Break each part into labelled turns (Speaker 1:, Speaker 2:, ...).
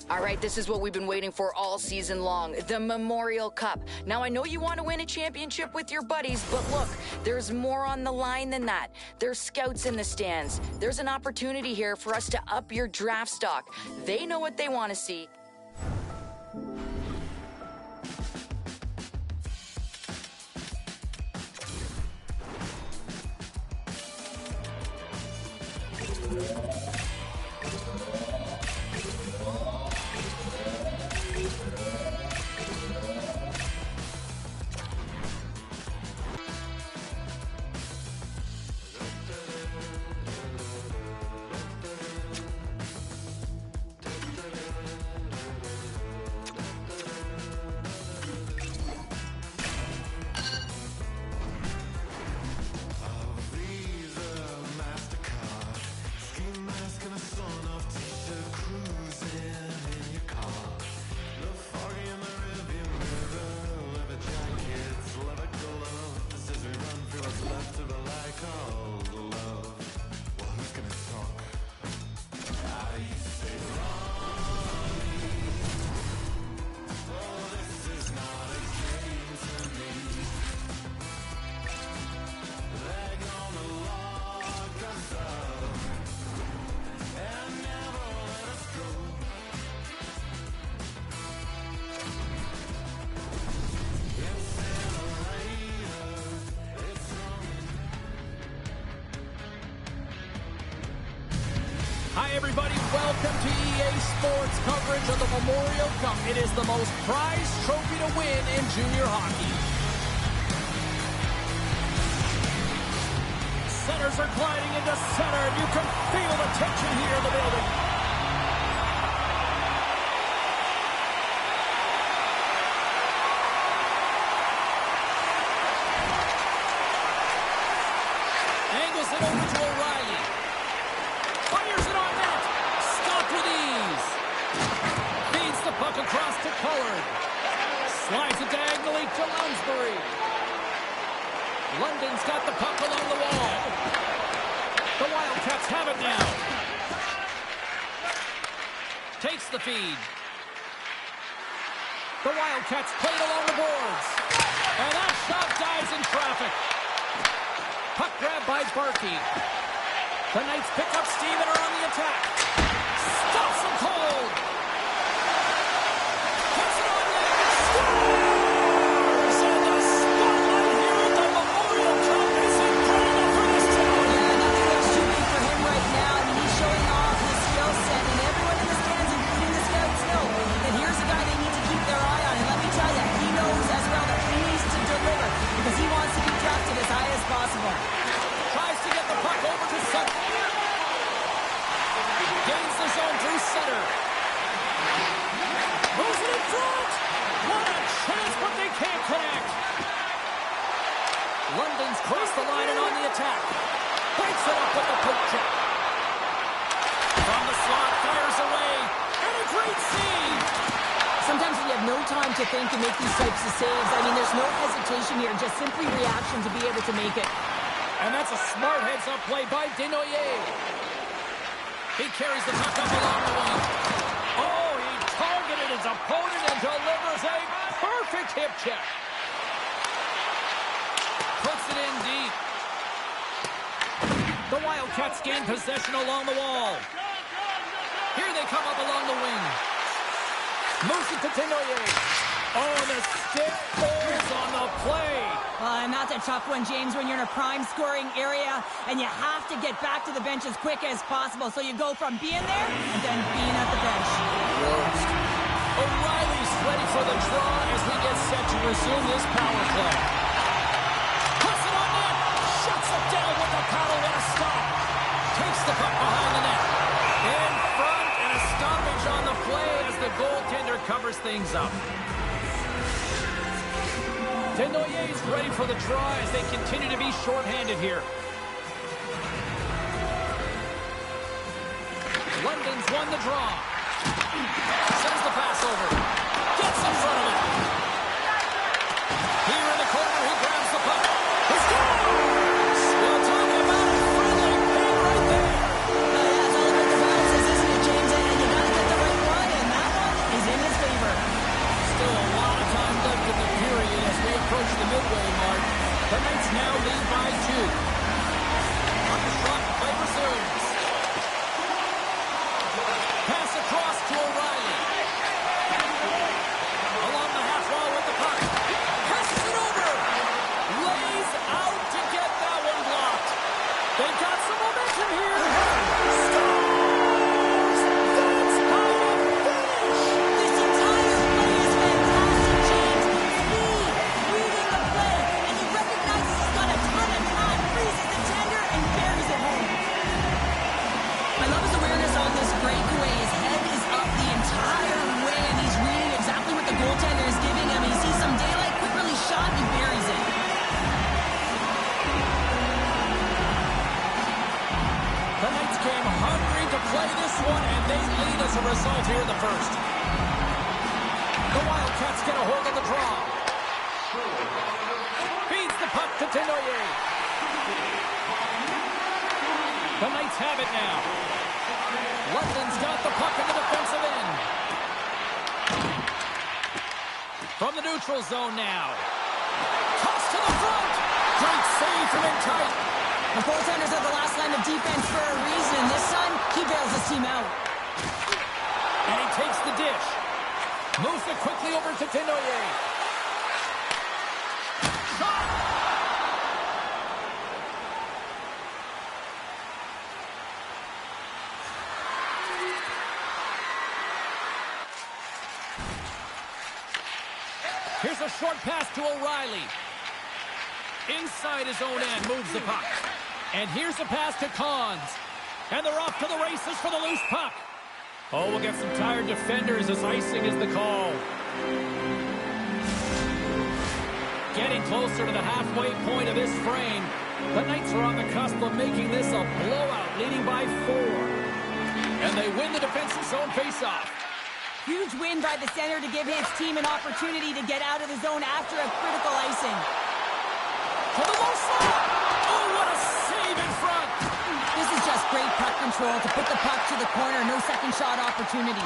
Speaker 1: All right, this is what we've been waiting for all season long, the Memorial Cup. Now, I know you want to win a championship with your buddies, but look, there's more on the line than that. There's scouts in the stands. There's an opportunity here for us to up your draft stock. They know what they want to see.
Speaker 2: Hi, everybody. Welcome to EA Sports coverage of the Memorial Cup. It is the most prized trophy to win in junior hockey. Centers are gliding into center, and you can feel the tension here in the building. Angles it over to O'Reilly. Fires it on net. Stopped with ease. Feeds the puck across to Collard. Slides it diagonally to Lunsberg. London's got the puck along the wall. The Wildcats have it now. Takes the feed. The Wildcats played along the boards. And that shot dies in traffic. Puck grab by Barkey. The Knights pick up steam and are on the attack. Stops them cold. Puts it on net. Scores! And the spotlight here at the Memorial Cup is incredible for this town.
Speaker 3: Yeah, nothing looks too big for him right now. I mean, he's showing off his skill set, and everyone in the stands, including the scouts, know that here's a guy they need to keep their eye on. And let me tell you, he knows as well that he needs to deliver because he wants to be drafted as high as possible.
Speaker 2: Tries to get the puck over to center. Gains the zone through center. Moves it in front. What a chance, but they can't connect. London's crossed the line and on the attack. Breaks it up with the poke check. From the slot, fires away. And a great save.
Speaker 3: Sometimes when you have no time to think and make these types of saves, I mean, there's no hesitation here, just simply reaction to be able to make it.
Speaker 2: And that's a smart heads-up play by Desnoyers. He carries the puck up along the wing. Oh, he targeted his opponent and delivers a perfect hip check. Puts it in deep. The Wildcats gain possession along the wall. Here they come up along the wing. Moves it to Desnoyers. Oh, the stick falls on the play.
Speaker 3: And that's a tough one, James, when you're in a prime scoring area and you have to get back to the bench as quick as possible. So you go from being there and then being at the bench.
Speaker 2: Worst. O'Reilly's ready for the draw as we get set to resume this power play. Puts it on net. Shuts it down with the paddle and a stop. Takes the puck behind the net. In front and a stoppage on the play as the goaltender covers things up. Desnoyers ready for the draw as they continue to be shorthanded here. London's won the draw. Sends the pass over. Gets in front of it. Here in the corner, he grabs the puck. He scores! We'll talk about a friendly play right there.
Speaker 3: Yeah, it's all about the bounces, isn't it, James? And you got to get the right one, and that one is in his favor.
Speaker 2: Still a lot of time left in the period as we approach the midway mark. The Knights now lead by 2. On the shot, play resumes. Pass across to O'Reilly. Along the half wall with the puck. Passes it over. Lays out to get that one blocked. They've got some momentum here. Scores! That's how you finish.
Speaker 3: This entire play is fantastic, James. Speed, reading the play, and he recognizes he's got a ton of time, freezes the tender, and buries it home. I love his awareness on this breakaway. His head is up the entire way, and he's reading exactly what the goaltender is giving him. He sees some daylight, quick release shot, and he buries it.
Speaker 2: The Knights came hungry to play this one, and they lead as a result here in the first. The Wildcats get a hold of the draw. Feeds the puck to Desnoyers. The Knights have it now. London's got the puck in the defensive end. From the neutral zone now. Toss to the front. Great save from in tight.
Speaker 3: The goaltenders are the last line of defense for a reason. This time, he bails his team out.
Speaker 2: And he takes the dish. Moves it quickly over to Desnoyers. Shot! Here's a short pass to O'Reilly. Inside his own end, moves the puck. And here's a pass to Cons. And they're off to the races for the loose puck. Oh, we'll get some tired defenders as icing is the call. Getting closer to the halfway point of this frame. The Knights are on the cusp of making this a blowout, leading by 4. And they win the defensive zone faceoff.
Speaker 3: Huge win by the center to give his team an opportunity to get out of the zone after a critical icing.
Speaker 2: To the low slot.
Speaker 3: control to put the puck to the corner. No second shot opportunity.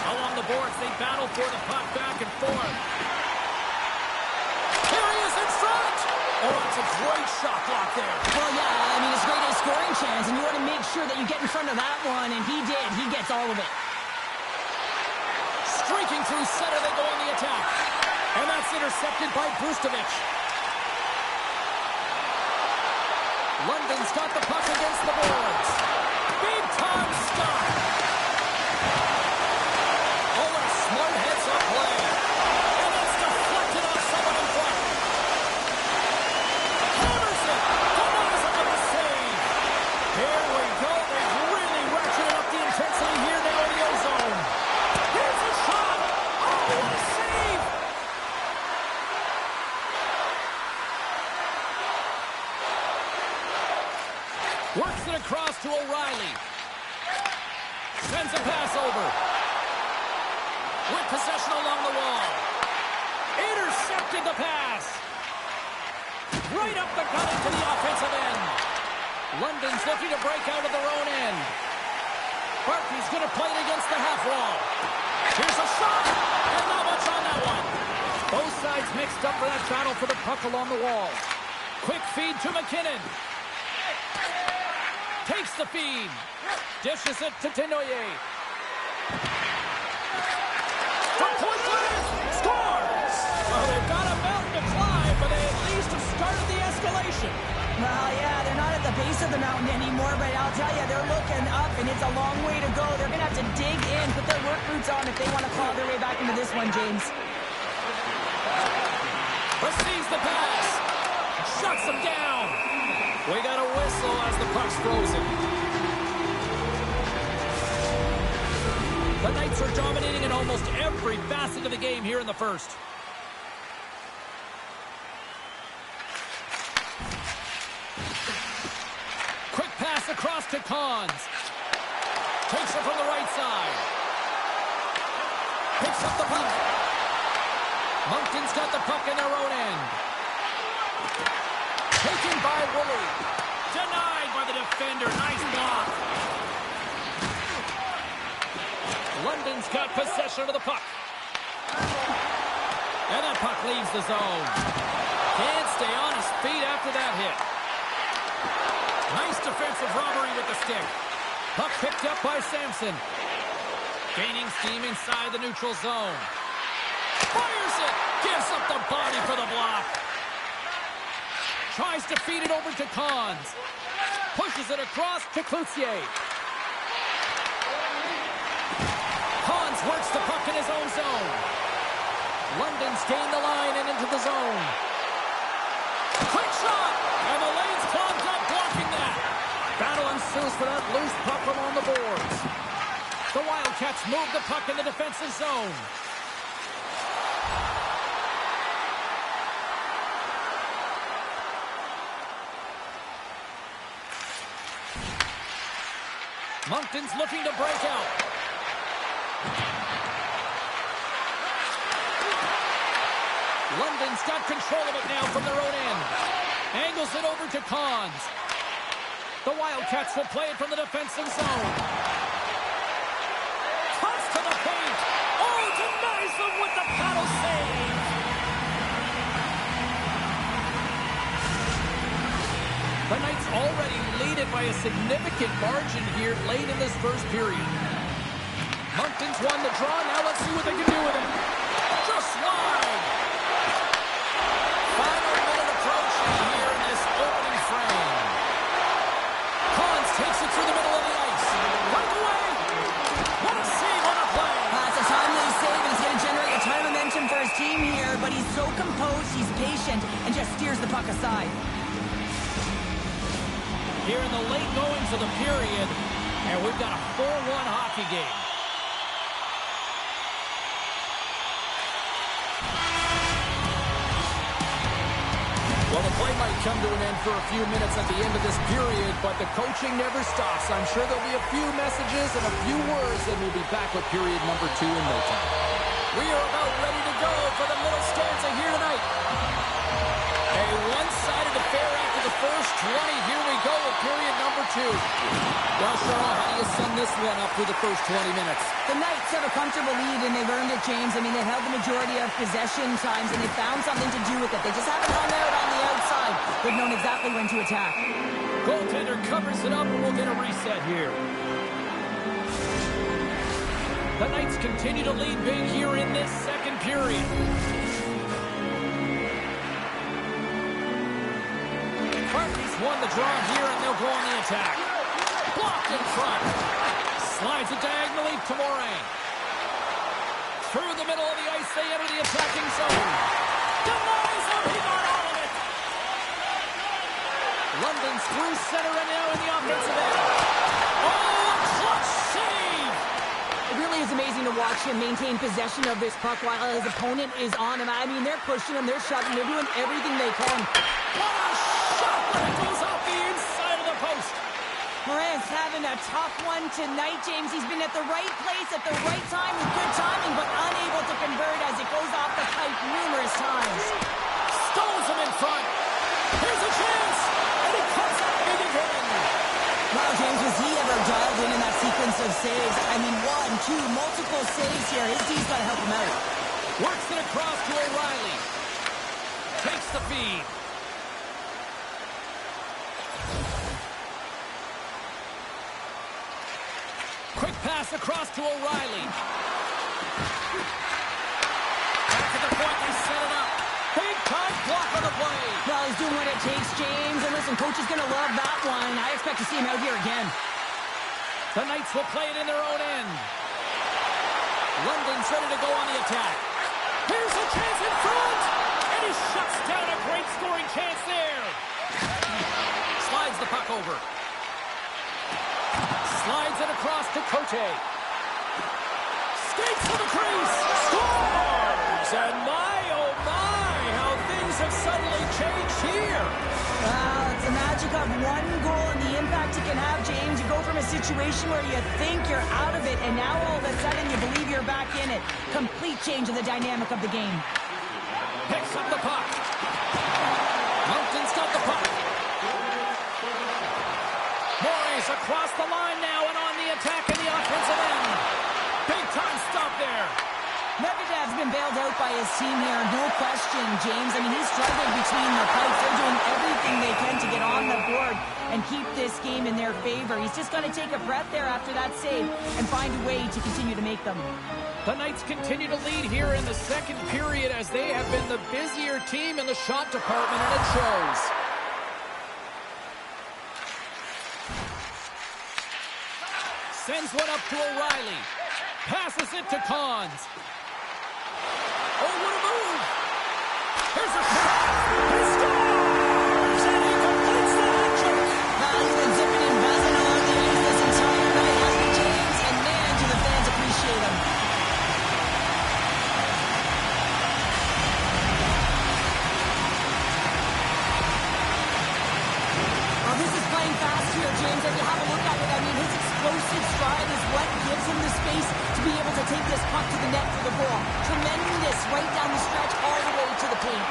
Speaker 2: Along the boards, they battle for the puck back and forth. Here he is in front! Oh, that's a great shot block there.
Speaker 3: Well, yeah, I mean, it's great a scoring chance, and you want to make sure that you get in front of that one, and he did. He gets all of it.
Speaker 2: Streaking through center, they go on the attack. And that's intercepted by Brustovic. London's got the puck against the boards. Big time stop. Oh, what a smart heads-up play. And it's deflected off someone in front. Hammers it. Denies it with a save. Here we go. They've really ratcheted up the intensity here now in the O-zone. Here's a shot. Oh, what a save. Works it across to O'Reilly. Sends a pass over. With possession along the wall. Intercepted the pass. Right up the gut into the offensive end. London's looking to break out of their own end. Barkey's going to play it against the half wall. Here's a shot. And not much on that one. Both sides mixed up for that battle for the puck along the wall. Quick feed to McKinnon. Takes the feed. Dishes it to Tenoyer. From point blank. Scores! Well, they've got a mountain to climb, but they at least have started the escalation.
Speaker 3: Well, yeah, they're not at the base of the mountain anymore, but I'll tell you, they're looking up, and it's a long way to go. They're going to have to dig in, put their work boots on if they want to claw their way back into this one, James.
Speaker 2: Receives the pass. Shuts them down. We got a whistle as the puck's frozen. The Knights are dominating in almost every facet of the game here in the first. Quick pass across to Cons. Takes it from the right side. Picks up the puck. Moncton's got the puck in their own end. Taken by Woolley. Denied by the defender. Nice block. London's got possession of the puck. And that puck leaves the zone. Can't stay on his feet after that hit. Nice defensive robbery with the stick. Puck picked up by Samson. Gaining steam inside the neutral zone. Fires it. Gives up the body for the block. Tries to feed it over to Cons. Pushes it across to Cloutier. Cons works the puck in his own zone. London's gained the line and into the zone. Quick shot! And the lane's clogged up blocking that. Battle ensues for that loose puck along the boards. The Wildcats move the puck in the defensive zone. Moncton's looking to break out. London's got control of it now from their own end. Angles it over to Cons. The Wildcats will play it from the defensive zone. Cuts to the paint. Oh, denies them with the paddle save. The Knights already lead it by a significant margin here late in this first period. Moncton's won the draw. Now let's see what they can do with it. Just wide. Final minute approaching here in this opening frame. Cons takes it through the middle of the ice. Right away. What a save on a play.
Speaker 3: It's a timely save, and it's going to generate a ton of momentum for his team here, but he's so composed, he's patient, and just steers the puck aside.
Speaker 2: Here in the late goings of the period, and we've got a 4-1 hockey game. Well, the play might come to an end for a few minutes at the end of this period, but the coaching never stops. I'm sure there'll be a few messages and a few words, and we'll be back with period number 2 in no time. We are about ready to go for the middle stanza here tonight. A one-sided affair after the first 20. Here we go with period number 2. move. Well, Cheryl, how do you sum this one up through the first 20 minutes?
Speaker 3: The Knights have a comfortable lead, and they've earned it, James. I mean, they held the majority of possession times, and they found something to do with it. They just haven't hung out on the outside. They've known exactly when to attack.
Speaker 2: Goaltender covers it up, and we'll get a reset here. The Knights continue to lead big here in this second period. Hartley's won the draw here, and they'll go on the attack. Blocked in front. Slides it diagonally to Moraine. Through the middle of the ice, they enter the attacking zone. Denies him, he got all of it. London's through center and now in the offensive end. Oh, clutch save!
Speaker 3: It really is amazing to watch him maintain possession of this puck while his opponent is on him. I mean, they're pushing him, they're shoving, they're doing everything they can.
Speaker 2: What a shot when it goes off the inside of the post.
Speaker 3: Moran's having a tough one tonight, James. He's been at the right place at the right time with good timing, but unable to convert as it goes off the pipe numerous times.
Speaker 2: Stones him in front. Here's a chance, and he cuts up big again.
Speaker 3: Wow, James, was he ever dialed in that sequence of saves? I mean, 1, 2, multiple saves here. His team's got to help him out.
Speaker 2: Works it across to O'Reilly. Takes the feed. Quick pass across to O'Reilly. Back to the point, they set it up. Big time block on the play.
Speaker 3: Well, he's doing what it takes, James. And listen, coach is going to love that one. I expect to see him out here again.
Speaker 2: The Knights will play it in their own end. London's ready to go on the attack. Here's a chance in front. And he shuts down a great scoring chance there. Slides the puck over. Slides it across to Cote. Skates to the crease. Scores! And my, oh my, how things have suddenly changed here.
Speaker 3: Well, it's the magic of one goal and the impact it can have, James. You go from a situation where you think you're out of it, and now all of a sudden you believe you're back in it. Complete change of the dynamic of the game.
Speaker 2: Picks up the puck. Moncton's got the puck. Morris across the line now and on the attack in the offensive end. Big time stop there.
Speaker 3: Medvedev's been bailed out by his team here, no question, James. I mean, he's struggling between the pipes. They're doing everything they can to get on the board and keep this game in their favor. He's just going to take a breath there after that save and find a way to continue to make them.
Speaker 2: The Knights continue to lead here in the second period as they have been the busier team in the shot department, and it shows. Sends one up to O'Reilly. Passes it to Cons. Oh, what a move! Here's a shot! He scores! And he completes the hat-trick!
Speaker 3: He's been zipping and buzzing along the ice this entire night, hasn't he, James? And man, do the fans appreciate him. Well, this is playing fast here, James. If you have a look at it, I mean, his explosive stride is what gives him the space to be able to take this puck to the net for the goal. Tremendous right down the stretch all the way to the paint.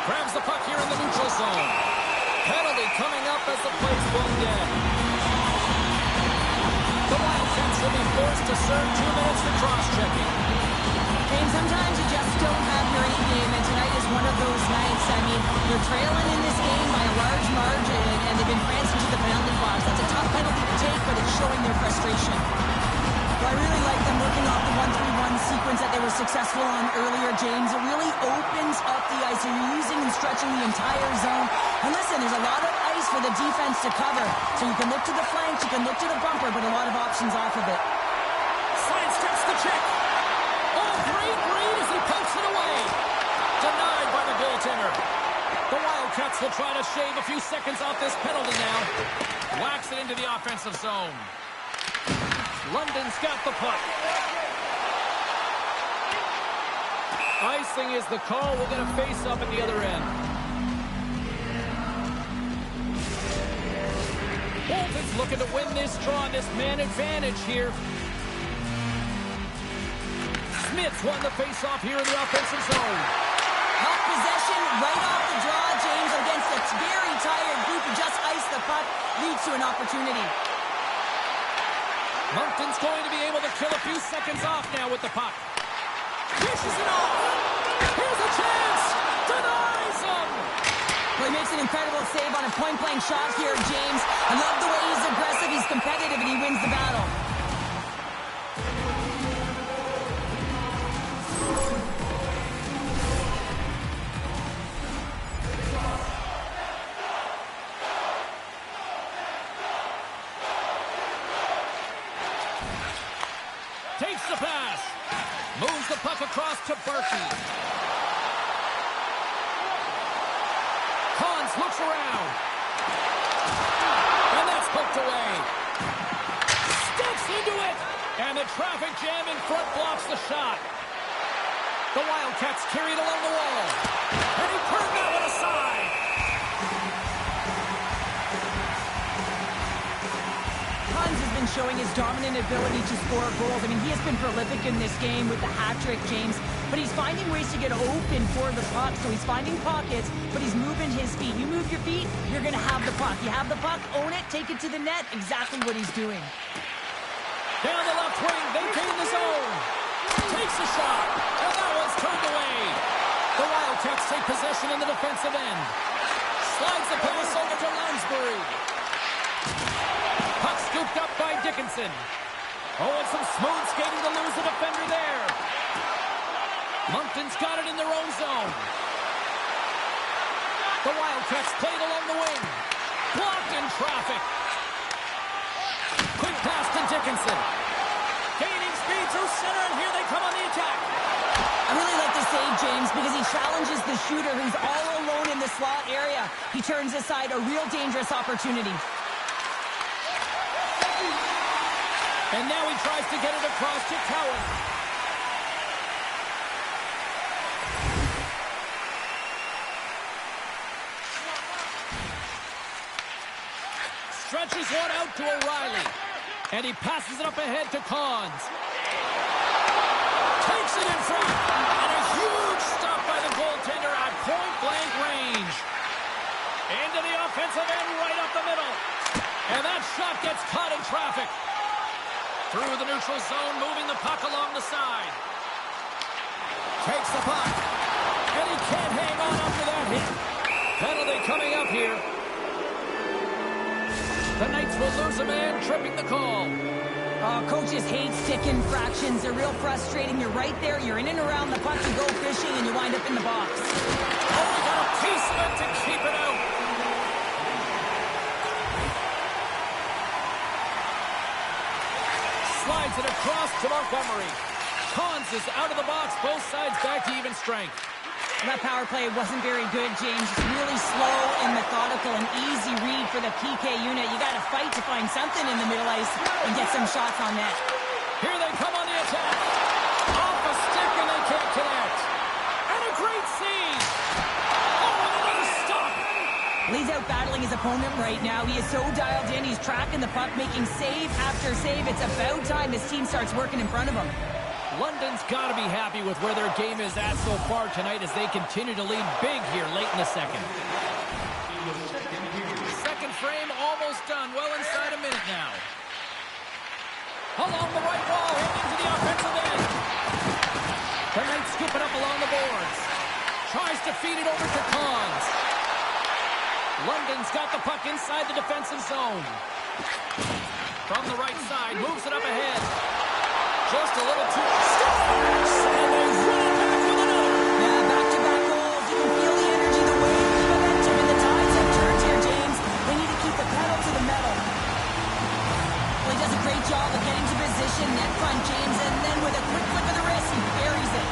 Speaker 2: Grabs the puck here in the neutral zone. Penalty coming up as the play's blown dead. The Wildcats will be forced to serve 2 minutes for cross-checking.
Speaker 3: And sometimes you just don't have your A game, and tonight is one of those nights. I mean, they're trailing in this game by a large margin, and they've been pranced into the penalty box. That's a tough penalty to take, but it's showing their frustration. Well, I really like them working off the 1-3-1 sequence that they were successful on earlier, James. It really opens up the ice. You're using and stretching the entire zone. And listen, there's a lot of ice for the defense to cover. So you can look to the flanks, you can look to the bumper, but a lot of options off of it.
Speaker 2: Side steps the check. Oh, great read as he pokes it away. Denied by the goaltender. The Wildcats will try to shave a few seconds off this penalty now. Whacks it into the offensive zone. London's got the puck. Icing is the call. We'll get a face-up at the other end. Bolton's looking to win this draw on this man advantage here. Smith's won the face-off here in the offensive zone.
Speaker 3: Hot possession right off the draw, James, against a very tired group of to just ice the puck leads to an opportunity.
Speaker 2: Moncton's going to be able to kill a few seconds off now with the puck. Dishes it off. Here's a chance. Denies him.
Speaker 3: Well, he makes an incredible save on a point-blank shot here, James. I love the way he's aggressive, he's competitive, and he wins the battle.
Speaker 2: Takes the pass. Moves the puck across to Berkey. Hans looks around. And that's hooked away. Steps into it. And the traffic jam in front blocks the shot. The Wildcats carry it along the wall. And he turned that one aside.
Speaker 3: Hans has been showing his dominant ability to score goals. I mean, he has been prolific in this game with the hat trick, James. But he's finding ways to get open for the puck. So he's finding pockets, but he's moving his feet. You move your feet, you're going to have the puck. You have the puck, own it, take it to the net. Exactly what he's doing.
Speaker 2: Down the left wing, they gain the zone. Takes a shot, and that one's turned away. The Wildcats take possession in the defensive end. Slides the pass over to Lansbury. Puck scooped up by Dickinson. Oh, and some smooth skating to lose the defender there. Moncton's got it in their own zone. The Wildcats played along the wing. Blocked in traffic. Quick pass to Dickinson. Gaining speed through center, and here they come on the attack.
Speaker 3: I really like the save, James, because he challenges the shooter who's all alone in the slot area. He turns aside a real dangerous opportunity.
Speaker 2: And now he tries to get it across to Cowan. Stretches one out to O'Reilly. And he passes it up ahead to Cons. Takes it in front. And a huge stop by the goaltender at point-blank range. Into the offensive end right up the middle. And that shot gets caught in traffic. Through the neutral zone, moving the puck along the side. Takes the puck. And he can't hang on after that hit. Penalty coming up here. The Knights will lose a man, tripping the call.
Speaker 3: Coaches hate stick infractions. They're real frustrating. You're right there. You're in and around the puck to go fishing, and you wind up in the box.
Speaker 2: Oh, we got a piece of it to keep it out. Slides it across to Montgomery. Cons is out of the box. Both sides back to even strength.
Speaker 3: That power play wasn't very good, James. Just really slow and methodical, an easy read for the PK unit. You got to fight to find something in the middle ice and get some shots on net.
Speaker 2: Here they come on the attack. Off a stick and they can't connect. And a great save. Oh, and another stop.
Speaker 3: Lee's out battling his opponent right now. He is so dialed in. He's tracking the puck, making save after save. It's about time his team starts working in front of him.
Speaker 2: London's got to be happy with where their game is at so far tonight as they continue to lead big here late in the second. Second frame almost done. Well inside a minute now. Along the right wall, heading to the offensive end. The Knights scoop it up along the boards. Tries to feed it over to Cons. London's got the puck inside the defensive zone. From the right side, moves it up ahead. Just a little too... And they run it back with another.
Speaker 3: Yeah, back-to-back goals. You can feel the energy, the wave, the momentum, and the tides have turned here, James. They need to keep the pedal to the metal. Well, he does a great job of getting to position, net front, James, and then with a quick flick of the wrist, he buries it.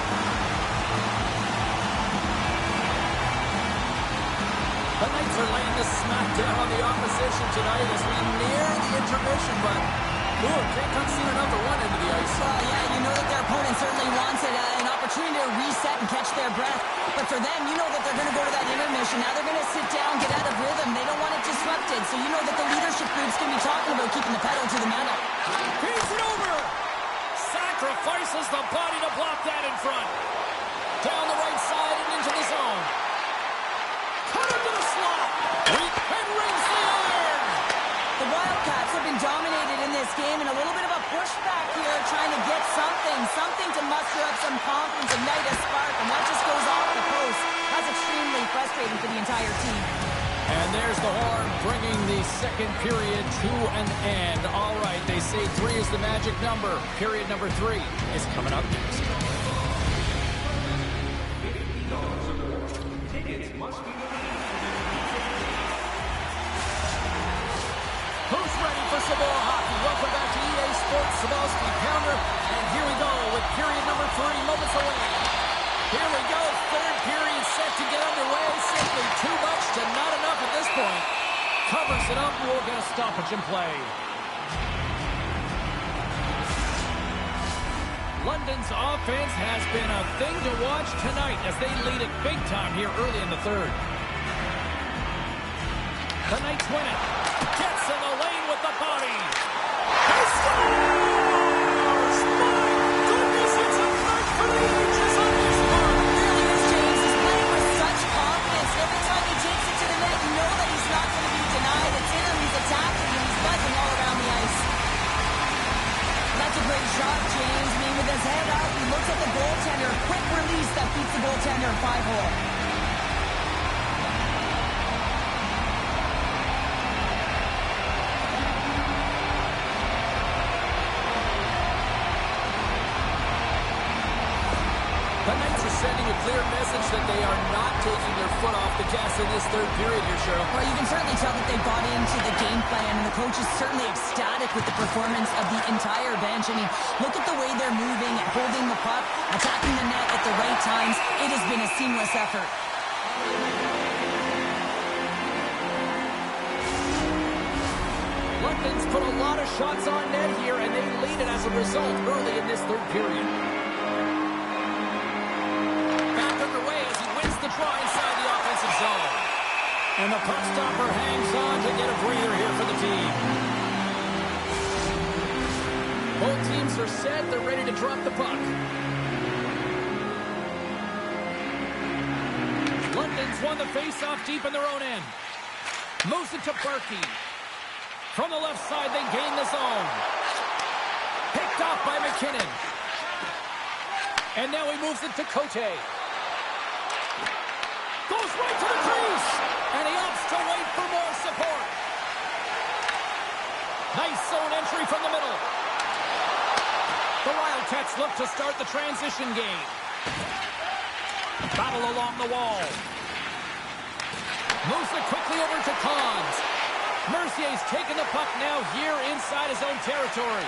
Speaker 2: The Knights are laying the smack down on the opposition tonight as we near the intermission, but can't come soon enough to one end of the ice.
Speaker 3: Well, yeah, you know that their opponent certainly wants it, an opportunity to reset and catch their breath. But for them, you know that they're going to go to that intermission. Now they're going to sit down, get out of rhythm. They don't want it disrupted. So you know that the leadership group's going to be talking about keeping the pedal to the metal.
Speaker 2: He's it over. Sacrifices the body to block that in front. Down the right side and into the zone. Cut into the slot. And rings the
Speaker 3: this game and a little bit of a pushback here, trying to get something to muster up some confidence, ignite a spark, and that just goes off the post. That's extremely frustrating for the entire team.
Speaker 2: And there's the horn, bringing the second period to an end. All right, they say 3 is the magic number. Period number 3 is coming up next. Who's ready for some more hockey? Welcome back to EA Sports Sabalski Pounder. And here we go with period number 3, moments away. Here we go, third period set to get underway. Simply too much to not enough at this point. Covers it up, we'll get a stoppage in play. London's offense has been a thing to watch tonight as they lead it big time here early in the third. The Knights win it. Gets in the lane with the body. He scores! My goodness, it's a night for the ages on this one.
Speaker 3: Really is, James. He's playing with such confidence. Every time he takes it to the net, you know that he's not going to be denied. It's in him, he's attacking, and he's buzzing all around the ice. That's a great shot, James. I mean, with his head up, he looks at the goaltender. Quick release that beats the goaltender, 5-hole.
Speaker 2: The Knights are sending a clear message that they are not taking their foot off the gas in this third period here, Cheryl.
Speaker 3: Well, you can certainly tell that they bought into the game plan, and the coach is certainly ecstatic with the performance of the entire bench. I mean, look at the way they're moving and holding the puck, attacking the net at the right times. It has been a seamless effort.
Speaker 2: London's put a lot of shots on net here, and they lead it as a result early in this third period. The draw inside the offensive zone. And the puck stopper hangs on to get a breather here for the team. Both teams are set. They're ready to drop the puck. London's won the face-off deep in their own end. Moves it to Berkey. From the left side, they gain the zone. Picked off by McKinnon. And now he moves it to Cote. Goes right to the crease, and he opts to wait for more support. Nice zone entry from the middle. The Wildcats look to start the transition game. Battle along the wall. Moves it quickly over to Cons. Mercier's taking the puck now here inside his own territory.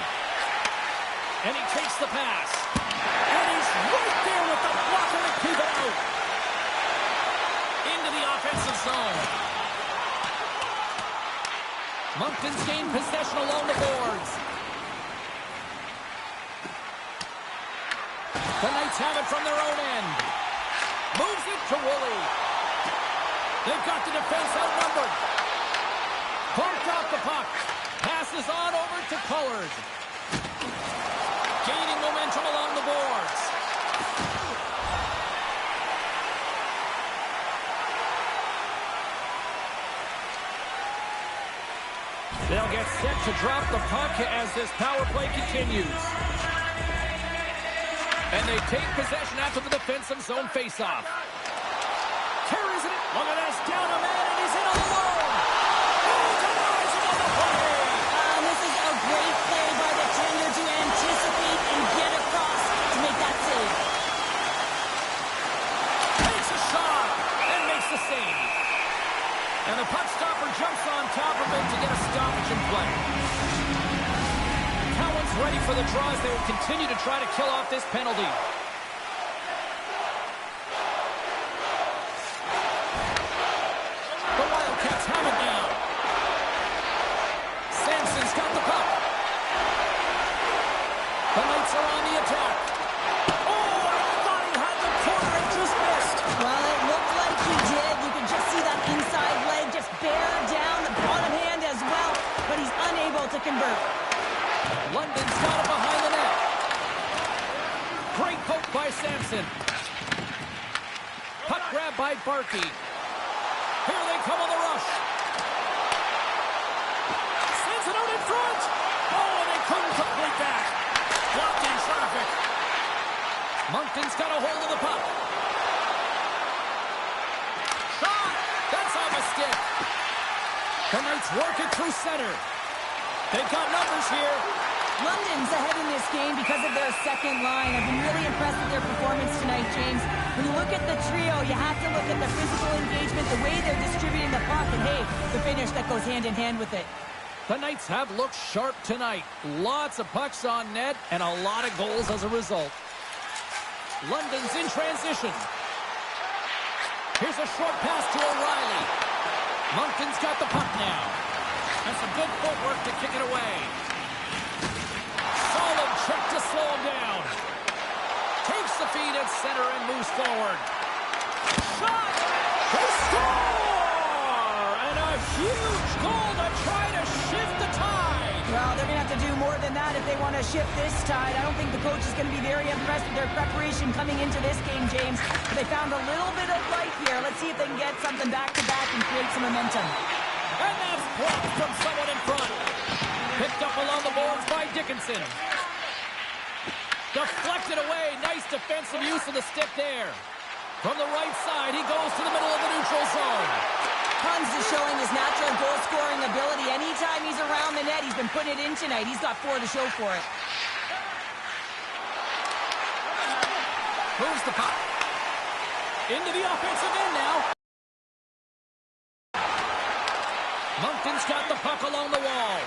Speaker 2: And he takes the pass. And he's right there with the blocker to keep it out. Into the offensive zone. Moncton's gained possession along the boards. The Knights have it from their own end. Moves it to Woolley. They've got the defense outnumbered. Bumped off the puck. Passes on over to Pollard. Gaining momentum along the boards. They'll get set to drop the puck as this power play continues. And they take possession after the defensive zone faceoff. Carries it. Look at this. Down a man, and he's in alone. Oh, rising on the play.
Speaker 3: This is a great play by the tender to anticipate and get across to make that save.
Speaker 2: Takes a shot and makes the save. And the puck stopper jumps on top of it to get a stoppage in play. Cowan's ready for the draw as they will continue to try to kill off this penalty. The Wildcats have it now. Sampson's got the puck. The Knights are on the attack. Oh, I thought he had the corner and just missed.
Speaker 3: Well, it looked like he did. You can just see that inside leg just bear down the bottom hand as well, but he's unable to convert.
Speaker 2: London's got it behind the net. Great poke by Sampson. Puck grab by Barkey. Here they come on the rush. Sends it out in front. Oh, and they back. Blocked in traffic. Moncton's got a hold of the puck. Shot! That's off a stick. The Knights work it through center. They've got numbers here.
Speaker 3: London's ahead in this game because of their second line. I've been really impressed with their performance tonight, James. When you look at the trio, you have to look at the physical engagement, the way they're distributing the puck, and hey, the finish that goes hand in hand with it.
Speaker 2: The Knights have looked sharp tonight. Lots of pucks on net and a lot of goals as a result. London's in transition. Here's a short pass to O'Reilly. Moncton's got the puck now. And some good footwork to kick it away. Solid check to slow him down. Takes the feed at center and moves forward. Shot! They score! And a huge goal to try to shift the tide.
Speaker 3: Well, they're going to have to do more than that if they want to shift this tide. I don't think the coach is going to be very impressed with their preparation coming into this game, James. But they found a little bit of life here. Let's see if they can get something back-to-back and create some momentum.
Speaker 2: And that's blocked from someone in front. Picked up along the boards by Dickinson. Deflected away. Nice defensive use of the stick there. From the right side, he goes to the middle of the neutral zone.
Speaker 3: Hans is showing his natural goal-scoring ability. Anytime he's around the net, he's been putting it in tonight. He's got 4 to show for it.
Speaker 2: Moves the puck. Into the offensive end now. Moncton's got the puck along the wall.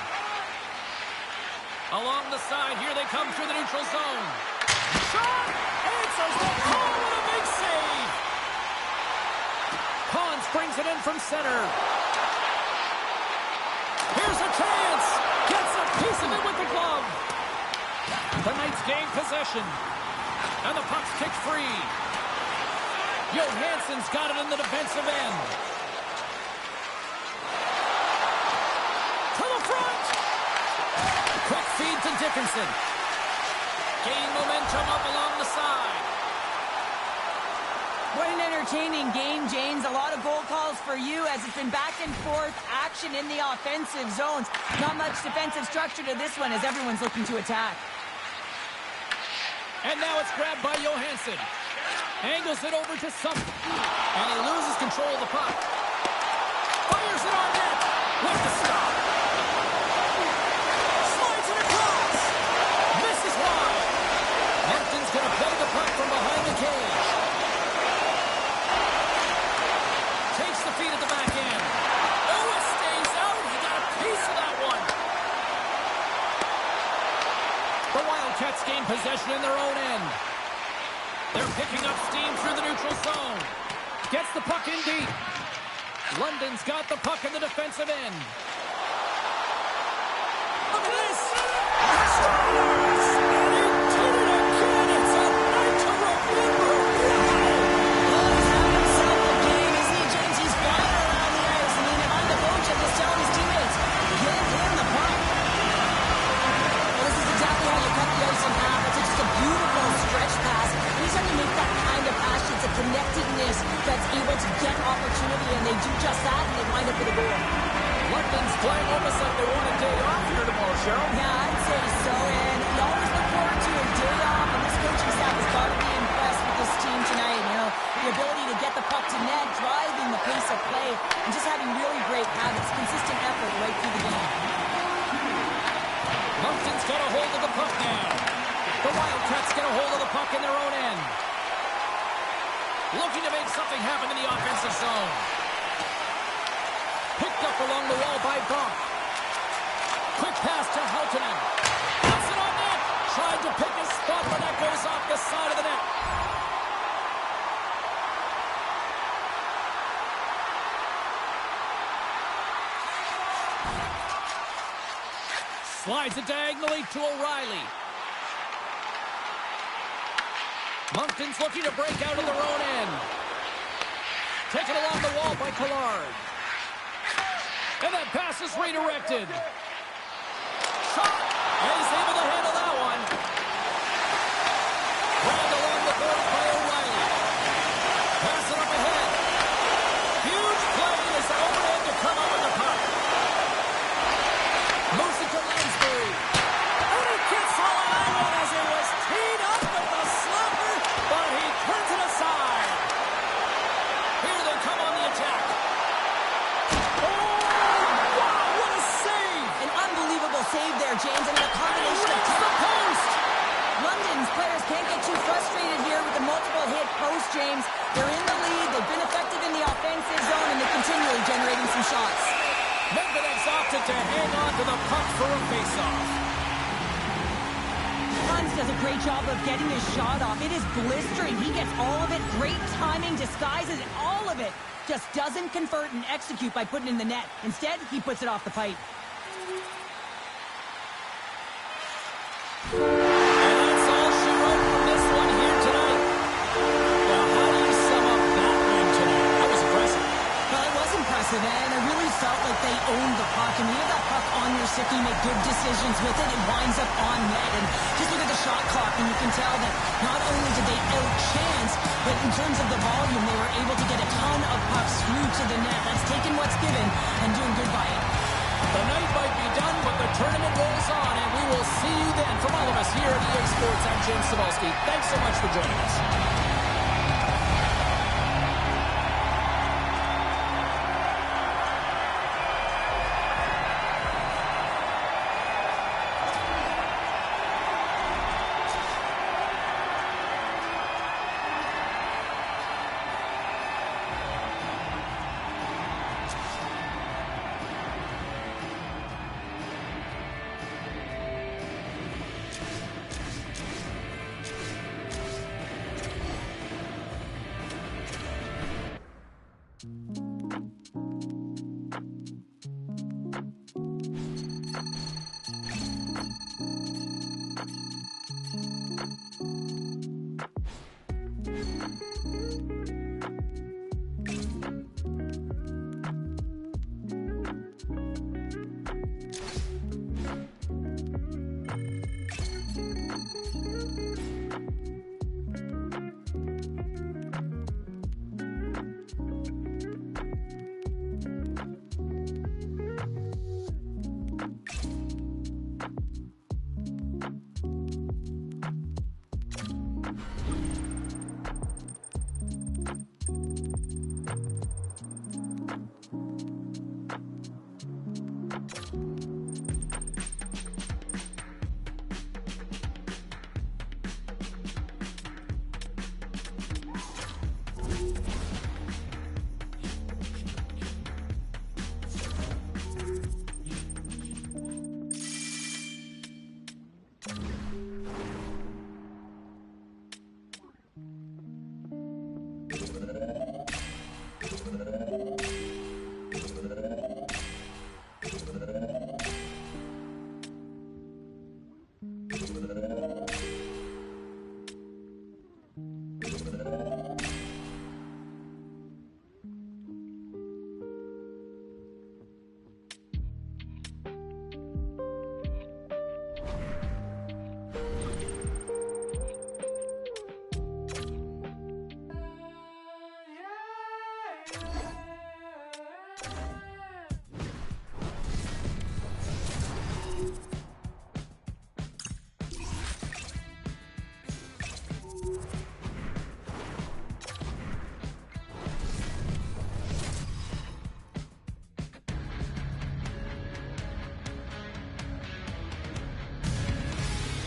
Speaker 2: Along the side, here they come through the neutral zone. Shot! Answers the call with a big save. Hans brings it in from center. Here's a chance. Gets a piece of it with the glove. The Knights gain possession. And the puck's kicked free. Johansson's got it in the defensive end. To the front. Quick feed to Dickinson. Gain momentum up along the side.
Speaker 3: What an entertaining game, James. A lot of goal calls for you as it's been back and forth action in the offensive zones. Not much defensive structure to this one as everyone's looking to attack.
Speaker 2: And now it's grabbed by Johansson. Angles it over to Sump. And he loses control of the puck. Fires it on net. With the stop. Slides it across. Misses wide. Moncton's going to play the puck from behind the cage. Takes the feed at the back end. Oh, it stays out. He got a piece of that one. The Wildcats gain possession in their own end. They're picking up steam through the neutral zone. Gets the puck in deep. London's got the puck in the defensive end. Look at this. Stars! And he did it again. It's a night to remember.
Speaker 3: Oh, he's having himself a game, isn't he, James? He's flying around the ice. I mean, I'm the coach. I'm just telling his teammates, get him the puck. Well, this is exactly how you cut the ice in half. It's just a beautiful stretch pass. Anytime you make that kind of pass, it's a connectedness that's able to get opportunity, and they do just that, and they wind up with a goal.
Speaker 2: London's playing almost like they want a day off here tomorrow, Cheryl.
Speaker 3: Yeah, I'd say so, and you always look forward to a day off, and this coaching staff has got to be impressed with this team tonight. You know, the ability to get the puck to net, driving the pace of play, and just having really great habits, consistent effort right through the game.
Speaker 2: Moncton's got a hold of the puck now. The Wildcats get a hold of the puck in their own end. Looking to make something happen in the offensive zone. Picked up along the wall by Bump. Quick pass to Houghton. Puts it on net. Tried to pick his spot, but that goes off the side of the net. Slides it diagonally to O'Reilly. Moncton's looking to break out of their own end. Taken along the wall by Collard. And that pass is redirected. Shot! And he's able to handle that one. Grabbed along the board by O'Reilly. Pass it up ahead. Huge play as the overhead to come up with the puck. Moves it to Lansbury. And he gets on
Speaker 3: some shots.
Speaker 2: Medvedev's opted to hang on to the puck for a face-off.
Speaker 3: Hans does a great job of getting his shot off. It is blistering. He gets all of it. Great timing, disguises all of it. Just doesn't convert and execute by putting it in the net. Instead, he puts it off the pipe.
Speaker 2: And that's all she wrote from this one here tonight. Well, how do you sum up that win tonight? That was impressive.
Speaker 3: Well, it was impressive, and I really felt like they owned the puck. And when you have that puck on your stick, you make good decisions with it. It winds up on net. And just look at the shot clock, and you can tell that not only did they outchance, but in terms of the volume, they were able to get a ton of pucks through to the net. That's taking what's given and doing good by it.
Speaker 2: The night might be done, but the tournament rolls on, and we will see you then. From all of us here at EA Sports, I'm James Cybulski. Thanks so much for joining us.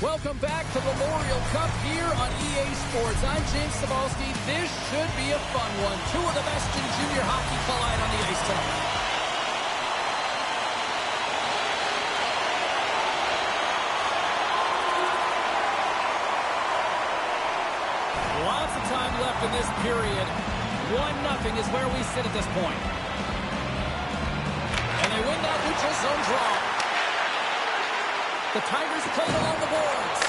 Speaker 2: Welcome back to the Memorial Cup here on EA Sports. I'm James Cybulski. This should be a fun one. Two of the best in junior hockey collide on the ice tonight. Lots of time left in this period. 1-0 is where we sit at this point. And they win that neutral zone draw. The Tigers play it along the boards.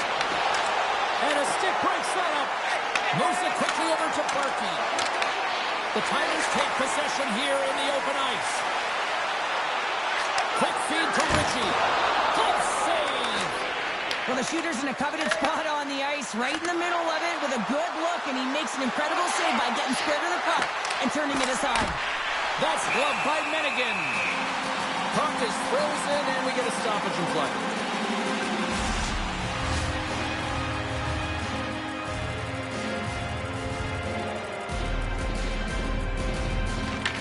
Speaker 2: And a stick break setup. Moves it quickly over to Berkey. The Tigers take possession here in the open ice. Quick feed to Ritchie. Good save.
Speaker 3: Well, the shooter's in a coveted spot on the ice, right in the middle of it with a good look, and he makes an incredible save by getting square to the puck and turning it aside.
Speaker 2: That's gloved by Mennigan. Puck is frozen, and we get a stoppage in play.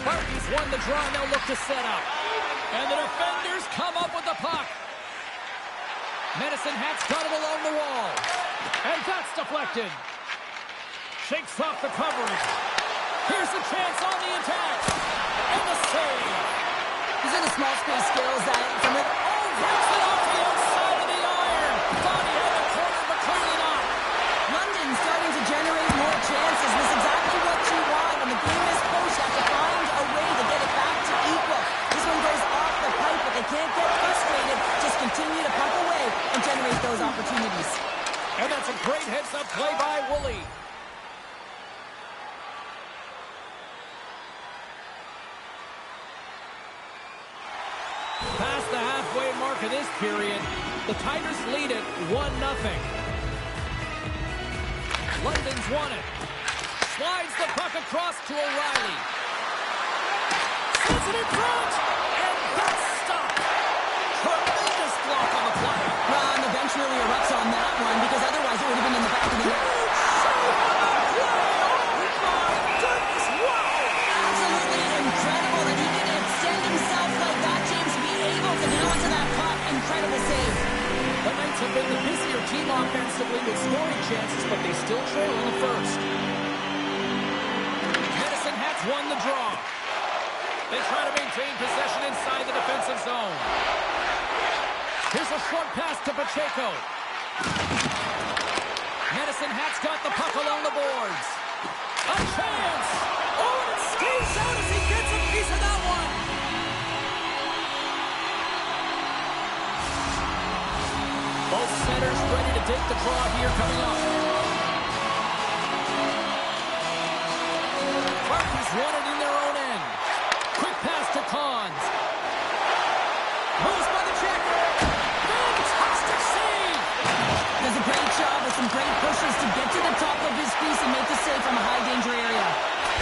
Speaker 2: Berkey's won the draw, and they'll look to set up. And the defenders come up with the puck. Medicine Hat's got it along the wall. And that's deflected. Shakes off the coverage. Here's the chance on the attack. And the save.
Speaker 3: small space skills that from it.
Speaker 2: Breaks it off the outside of the iron. Thought he had the corner, but clearly not.
Speaker 3: London starting to generate more chances. This is exactly what you want. When the game is close, you have to find a way to get it back to equal. This one goes off the pipe, but they can't get frustrated. Just continue to pump away and generate those opportunities.
Speaker 2: And that's a great heads-up play by Woolley. Past the halfway mark of this period, the Tigers lead it 1-0. London's won it. Slides the puck across to O'Reilly. Sends it in front, and that's stopped. Tremendous block on the play.
Speaker 3: Well, and the bench really erupts on that one because otherwise it would have been in the back of the net. Absolutely incredible that he can extend himself like that, James, to be able to get onto that puck. Incredible save.
Speaker 2: The Knights have been the busier team offensively with scoring chances, but they still trail in the first. Medicine Hats won the draw. They try to maintain possession inside the defensive zone. Here's a short pass to Pacheco. Medicine Hats got the puck along the boards. A chance! Oh, and it stays out as he gets a piece of that one. Both centers ready to take the draw here coming up. Spartans won it in their own end. Quick pass to Cons. Moves by the check. Fantastic save.
Speaker 3: Does a great job with some great pushes to get to the top of his crease and make the save from a high danger area.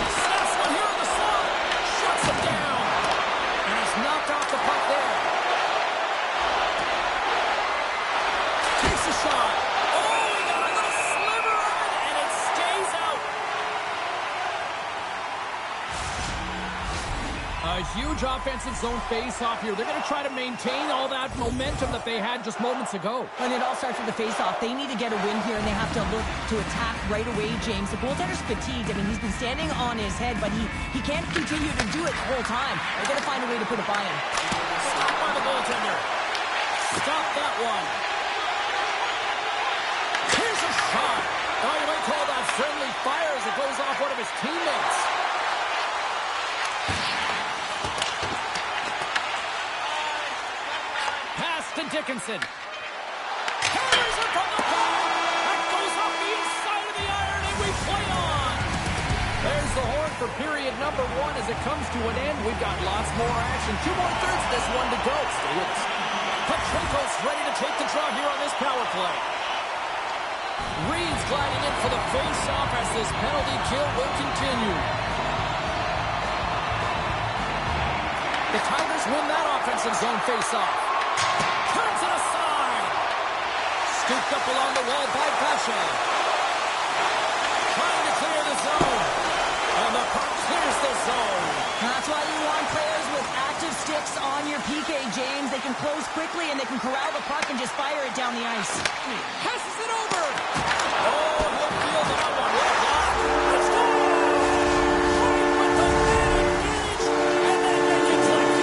Speaker 2: Snaps one here on the slot. Shuts him down. And he's knocked off the puck there. Takes a shot. Oh, he got a little sliver of it, and it stays out. A huge offensive zone face-off here. They're going to try to maintain all that momentum that they had just moments ago.
Speaker 3: And it all starts with the face-off. They need to get a win here, and they have to look to attack right away, James. The goaltender's fatigued. I mean, he's been standing on his head, but he can't continue to do it the whole time. They're going to find a way to put it by him.
Speaker 2: Stop by the goaltender. Stop that one. Here's a shot. Oh, you might call that friendly fire as it goes off one of his teammates. Pass to Dickinson. Carries it from the back. That goes off the inside of the iron, and we play on. There's the horn for period number 1 as it comes to an end. We've got lots more action. 2 more thirds of this one to go. Stay with us. Pacheco's ready to take the draw here on this power play. Reed's gliding in for the face-off as this penalty kill will continue. The Tigers win that offensive zone face-off. Turns it aside. Scooped up along the wall by Pasha. Trying to clear the zone. And the puck clears the zone.
Speaker 3: That's why you want players with active sticks on your PK, James. They can close quickly, and they can corral the puck and just fire it down the ice.
Speaker 2: Passes it over. Oh, he'll feel that one. Well done. Let's go. With the advantage. And then make it click.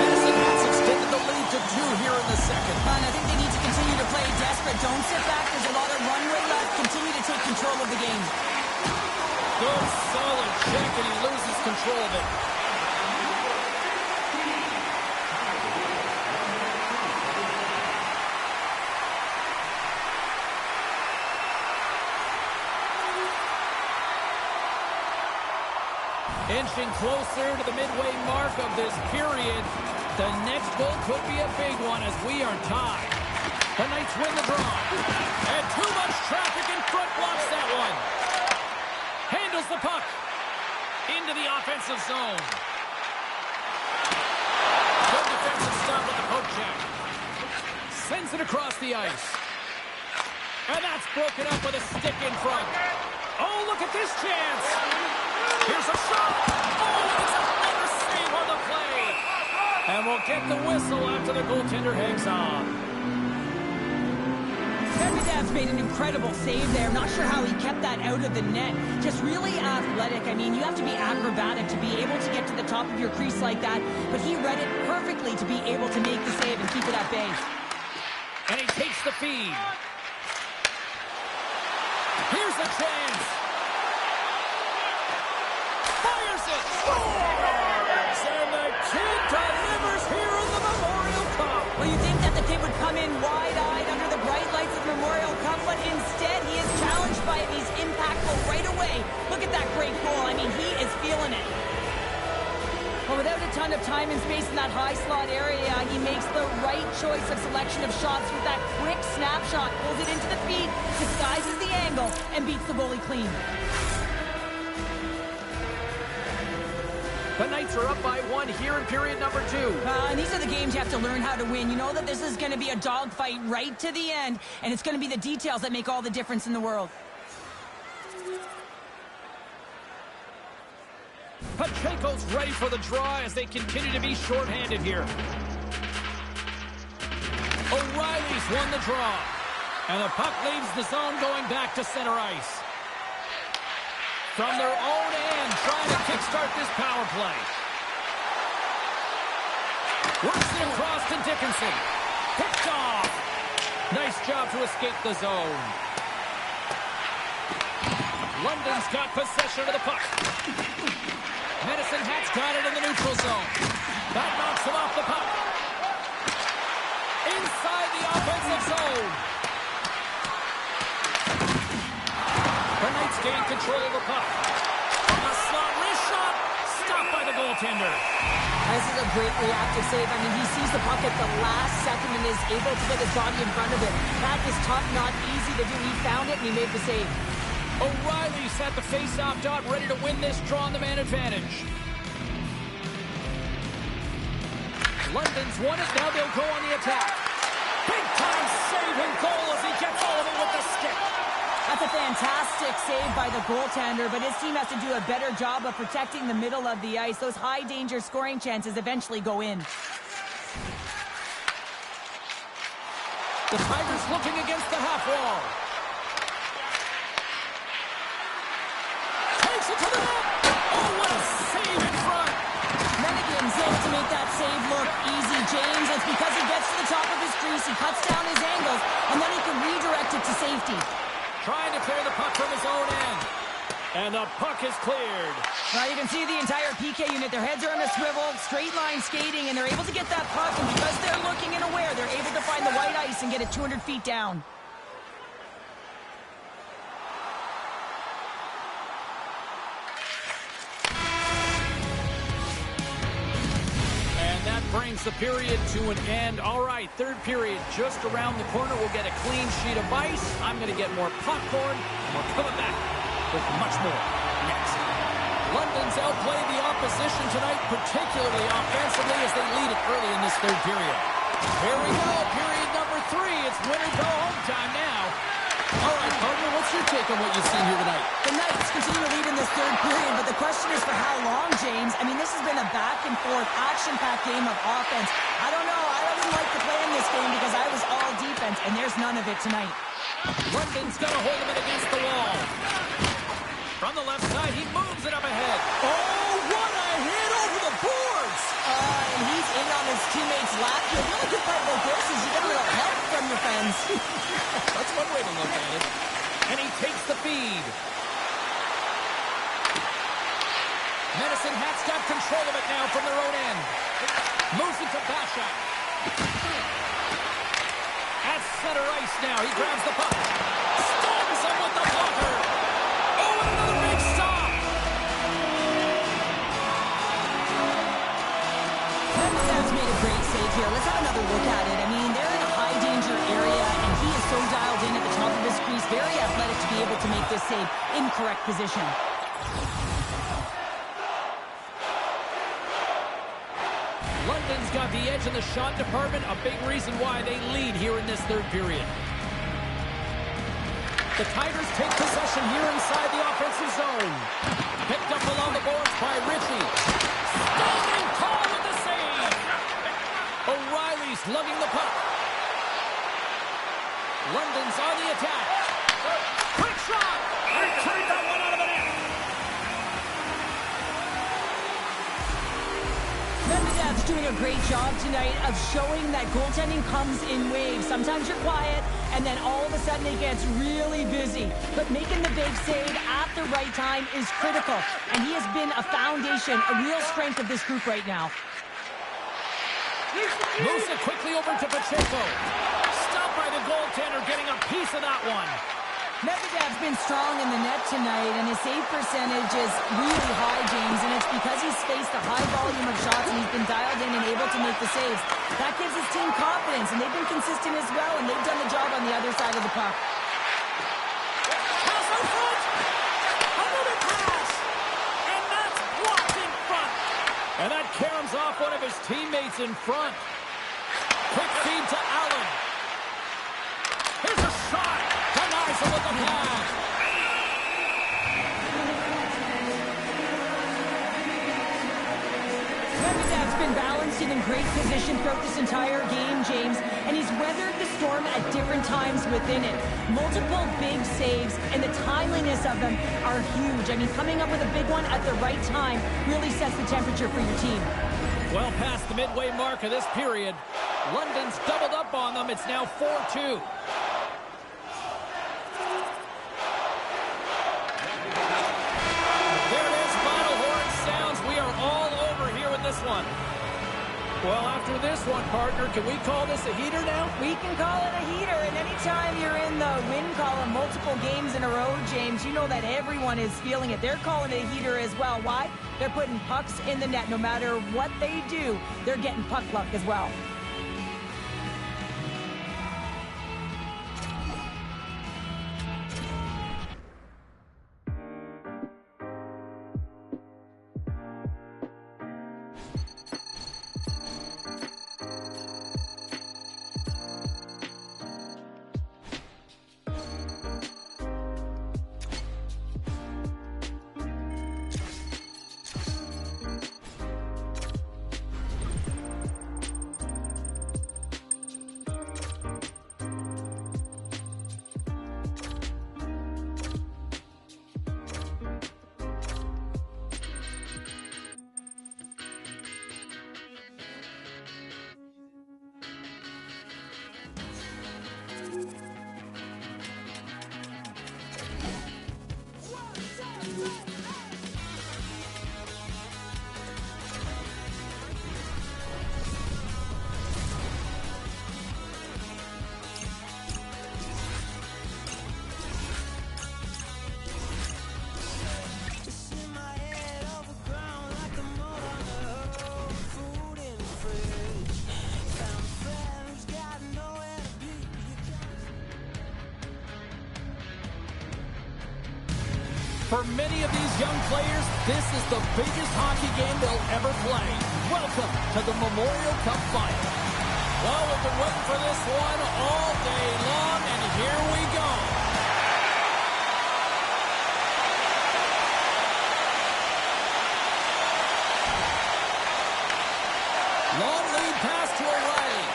Speaker 2: Medicine Hats extended the lead to 2 here in the second.
Speaker 3: And I think they need to continue to play desperate. Don't sit back. There's a lot of runway left. Continue to take control of the game.
Speaker 2: Good, solid check, and he loses control of it. Inching closer to the midway mark of this period. The next goal could be a big one as we are tied. The Knights win the draw. And too much traffic in front blocks that one. Handles the puck into the offensive zone. Good defensive stop with the poke check. Sends it across the ice. And that's broken up with a stick in front. Oh, look at this chance. Here's a shot. Oh, it's another save on the play. And we'll get the whistle after the goaltender hangs on.
Speaker 3: Medvedev's made an incredible save there. Not sure how he kept that out of the net. Just really athletic. I mean, you have to be acrobatic to be able to get to the top of your crease like that, but he read it perfectly to be able to make the save and keep it at bay.
Speaker 2: And he takes the feed. Here's a chance. Fires it. Scores! And the kid delivers here in the Memorial Cup.
Speaker 3: Well, you think that the kid would come in wide-eyed under the bright lights of Memorial Cup, but instead he is challenged by it. He's impactful right away. Look at that great goal. I mean, he is feeling it. Well, without a ton of time and space in that high slot area, he makes the right choice of selection of shots with that quick snapshot, pulls it into the feet, disguises the angle, and beats the goalie clean.
Speaker 2: The Knights are up by 1 here in period number 2.
Speaker 3: And these are the games you have to learn how to win. You know that this is going to be a dogfight right to the end, and it's going to be the details that make all the difference in the world.
Speaker 2: Pacheco's ready for the draw as they continue to be shorthanded here. O'Reilly's won the draw. And the puck leaves the zone going back to center ice. From their own end, trying to kickstart this power play. Works it across to Dickinson. Picked off. Nice job to escape the zone. London's got possession of the puck. Medicine Hat's got it in the neutral zone. That knocks him off the puck. Inside the offensive zone. The Knights gain control of the puck. From the slot, wrist shot. Stopped by the goaltender.
Speaker 3: This is a great reactive save. I mean, he sees the puck at the last second and is able to get his body in front of it. That is tough, not easy to do. He found it and he made the save.
Speaker 2: O'Reilly's at the face-off dot, ready to win this draw on the man advantage. London's won it. Now they'll go on the attack. Big-time save and goal as he gets all of it with the stick.
Speaker 3: That's a fantastic save by the goaltender, but his team has to do a better job of protecting the middle of the ice. Those high-danger scoring chances eventually go in.
Speaker 2: The Tigers looking against the half wall. Takes it to the net. Oh, what a save in front.
Speaker 3: Mennigan's able to make that save look easy. James, it's because he gets to the top of his crease, he cuts down his angles, and then he can redirect it to safety.
Speaker 2: Trying to clear the puck from his own end. And the puck is cleared.
Speaker 3: Now you can see the entire PK unit. Their heads are on a swivel, straight line skating, and they're able to get that puck. And because they're looking and aware, they're able to find the white ice and get it 200 feet down.
Speaker 2: And that brings the period to an end. All right, third period just around the corner. We'll get a clean sheet of ice. I'm going to get more popcorn. And we're coming back with much more next. London's outplayed the opposition tonight, particularly offensively, as they lead it early in this third period. Here we go, period number 3. It's winner go home time now. All right, partner, what's your take on what you've seen here tonight?
Speaker 3: The Knights continue to lead in this third period, but the question is for how long, James? I mean, this has been a back-and-forth, action-packed game of offense. I don't know. I wouldn't like to play in this game because I was all defense, and there's none of it tonight.
Speaker 2: London's got a hold of it against the wall. From the left side, he moves it up ahead. Oh, what a hit over the boards!
Speaker 3: And he's in on his teammate's lap. The really good part about this is you get a little help from your friends.
Speaker 2: That's one way to look at it. And he takes the feed. Medicine Hat's got control of it now from their own end. Moves it to Basha. At center ice now, he grabs the puck. Storms him with the blocker. Oh, and another big stop.
Speaker 3: Medvedev's made a great save here. Let's have another look at it. I mean, they're in a high-danger area, and he is so dialed in at the top of his crease. Very athletic to be able to make this save in correct position.
Speaker 2: London's got the edge in the shot department, a big reason why they lead here in this third period. The Tigers take possession here inside the offensive zone. Picked up along the boards by Ritchie. Standing tall with the save. O'Reilly's lugging the puck. London's on the attack. Quick shot! And carried that one out of the net.
Speaker 3: Medvedev's doing a great job tonight of showing that goaltending comes in waves. Sometimes you're quiet, and then all of a sudden it gets really busy. But making the big save at the right time is critical, and he has been a foundation, a real strength of this group right now.
Speaker 2: Moves it quickly over to Pacheco. Stopped by the goaltender, getting a piece of that one.
Speaker 3: Medvedev's been strong in the net tonight, and his save percentage is really high, James, and it's because he's faced a high volume of shots and he's been dialed in and able to make the saves. That gives his team confidence, and they've been consistent as well, and they've done the job on the other side of the puck.
Speaker 2: Pass out front! Another pass! And that's blocked in front! And that caroms off one of his teammates in front. Quick feed to Allen. Here's a shot! Denies him with the pass!
Speaker 3: Medvedev's been balanced and in great position throughout this entire game, James, and he's weathered the storm at different times within it. Multiple big saves, and the timeliness of them are huge. I mean, coming up with a big one at the right time really sets the temperature for your team.
Speaker 2: Well past the midway mark of this period. London's doubled up on them. It's now 4-2. One. Well, after this one, partner, can we call this a heater now?
Speaker 3: We can call it a heater, and anytime you're in the win column multiple games in a row, James, you know that everyone is feeling it. They're calling it a heater as well. Why? They're putting pucks in the net. No matter what they do, they're getting puck luck as well.
Speaker 2: For many of these young players, this is the biggest hockey game they'll ever play. Welcome to the Memorial Cup Final. Well, we've been waiting for this one all day long, and here we go. Long lead pass to O'Reilly.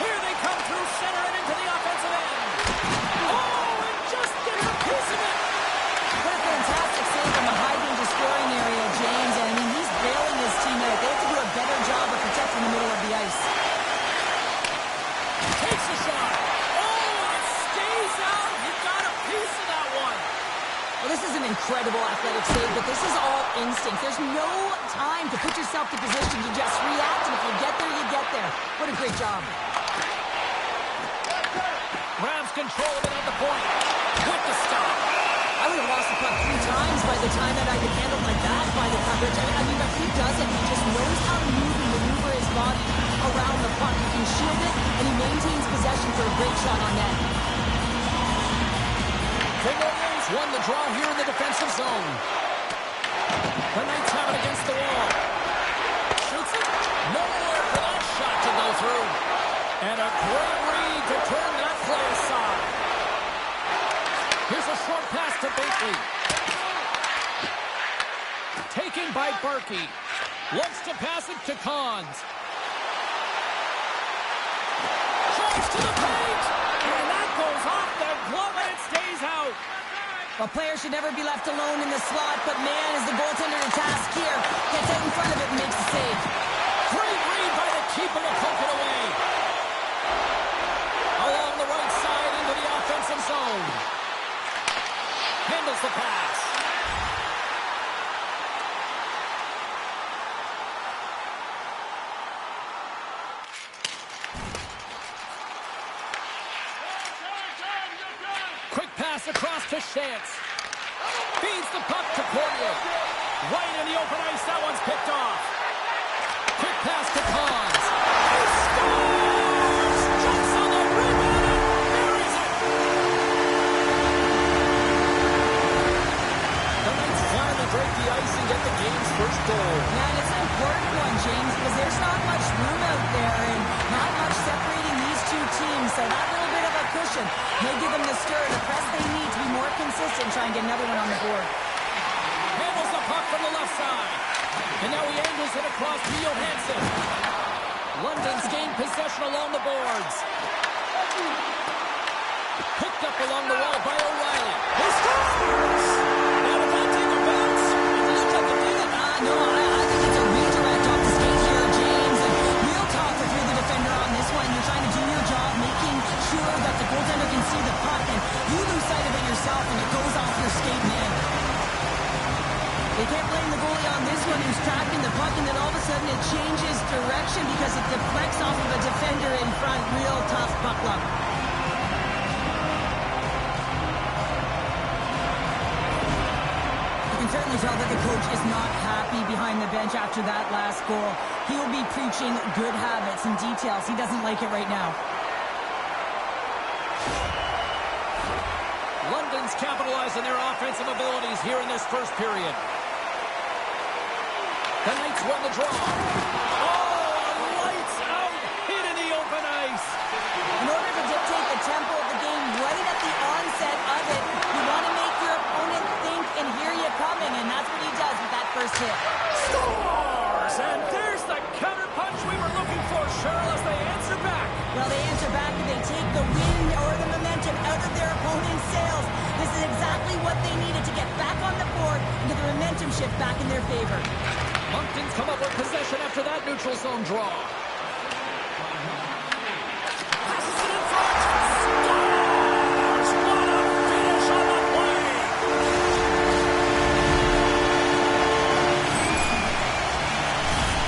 Speaker 2: Here they come through center and into the offensive end.
Speaker 3: What a fantastic save from the high-danger scoring area, James. I mean, he's bailing his team out. They have to do a better job of protecting the middle of the ice.
Speaker 2: Takes a shot. Oh, it stays out. He got a piece of that one.
Speaker 3: Well, this is an incredible athletic save, but this is all instinct. There's no time to put yourself in position to just react, and if you get there, you get there. What a great job.
Speaker 2: Grabs control of it at the point. With the stop.
Speaker 3: I would have lost the puck 3 times by the time that I could handle my back by the coverage. I mean, but he doesn't. He just knows how to move and maneuver his body around the puck. He can shield it, and he maintains possession for a great shot on net.
Speaker 2: King Williams won the draw here in the defensive zone. The Knights have it against the wall. Shoots it. Nowhere for that shot to go through. And a great read to turn that play aside. Here's a short pass to Bakley. Taken by Berkey. Looks to pass it to Cons. Shot! drives to the paint. And that goes off the glove and it stays out.
Speaker 3: A player should never be left alone in the slot, but man, is the goaltender to task here. Gets out in front of it and makes the save.
Speaker 2: Great read by the keeper to poke it away. Along the right side into the offensive zone. Handles the pass. Quick pass across to Shantz. Feeds the puck to Poirier. Right in the open ice, that one's picked off. Quick pass to Cons. He scores! Jumps on the rebound and buries it! The Knights finally break the ice and get the game's first goal.
Speaker 3: Yeah, and it's an important one, James, because there's not much room out there and not much separating these two teams, so that little bit of a cushion may give them the stir, the press they need to be more consistent, try and get another one on the board.
Speaker 2: Handles the puck from the left side. And now he angles it across to Johansson. London's gained possession along the boards. Picked up along the wall by O'Reilly. He scores! Now did that take a bounce? It looked like it did.
Speaker 3: No, I think it's a redirect off the skate here, James. And real talk if you're the defender on this one. You're trying to do your job, making sure that the goaltender can see the puck, and you lose sight of it yourself, and it goes off your skate, man. They can't blame the goalie on this one who's tracking the puck, and then all of a sudden it changes direction because it deflects off of a defender in front. Real tough puck luck. You can certainly tell that the coach is not happy behind the bench after that last goal. He will be preaching good habits and details. He doesn't like it right now.
Speaker 2: London's capitalizing their offensive abilities here in this first period. The Knights won the draw. Oh, lights out hit in the open ice.
Speaker 3: In order to dictate the tempo of the game right at the onset of it, you want to make your opponent think and hear you coming, and that's what he does with that first hit.
Speaker 2: Scores! And there's the counter punch we were looking for, Cheryl, as they answer back.
Speaker 3: Well, they answer back and they take the wind or the momentum out of their opponent's sails. This is exactly what they needed to get back on the board and get the momentum shift back in their favor.
Speaker 2: Moncton's come up with possession after that neutral zone draw. Passes it in front. Scores! What a finish on the play!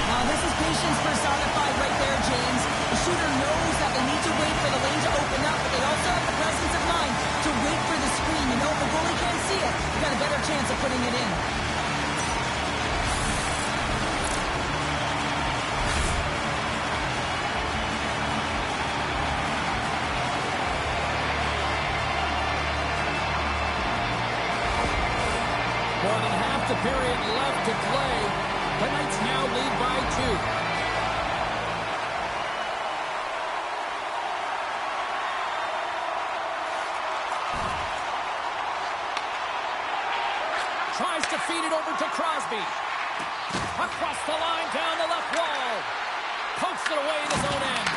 Speaker 3: Now, this is patience personified right there, James. The shooter knows that they need to wait for the lane to open up, but they also have the presence of mind to wait for the screen. You know, if the goalie can't see it, you've got a better chance of putting it in.
Speaker 2: More than half the period left to play. The Knights now lead by 2. Tries to feed it over to Crosby. Across the line, down the left wall. Pokes it away in his own end.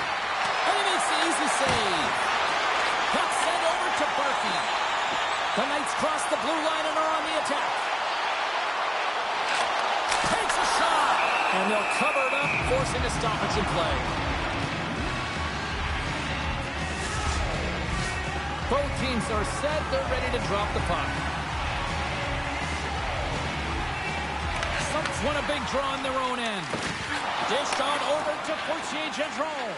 Speaker 2: And he makes the easy save. Got sent over to Barkey. The Knights cross the blue line and are on the attack. Takes a shot. And they'll cover it up, forcing a stoppage in play. Both teams are set. They're ready to drop the puck. Suns won a big draw on their own end. Dished on over to Poitier-Gendron.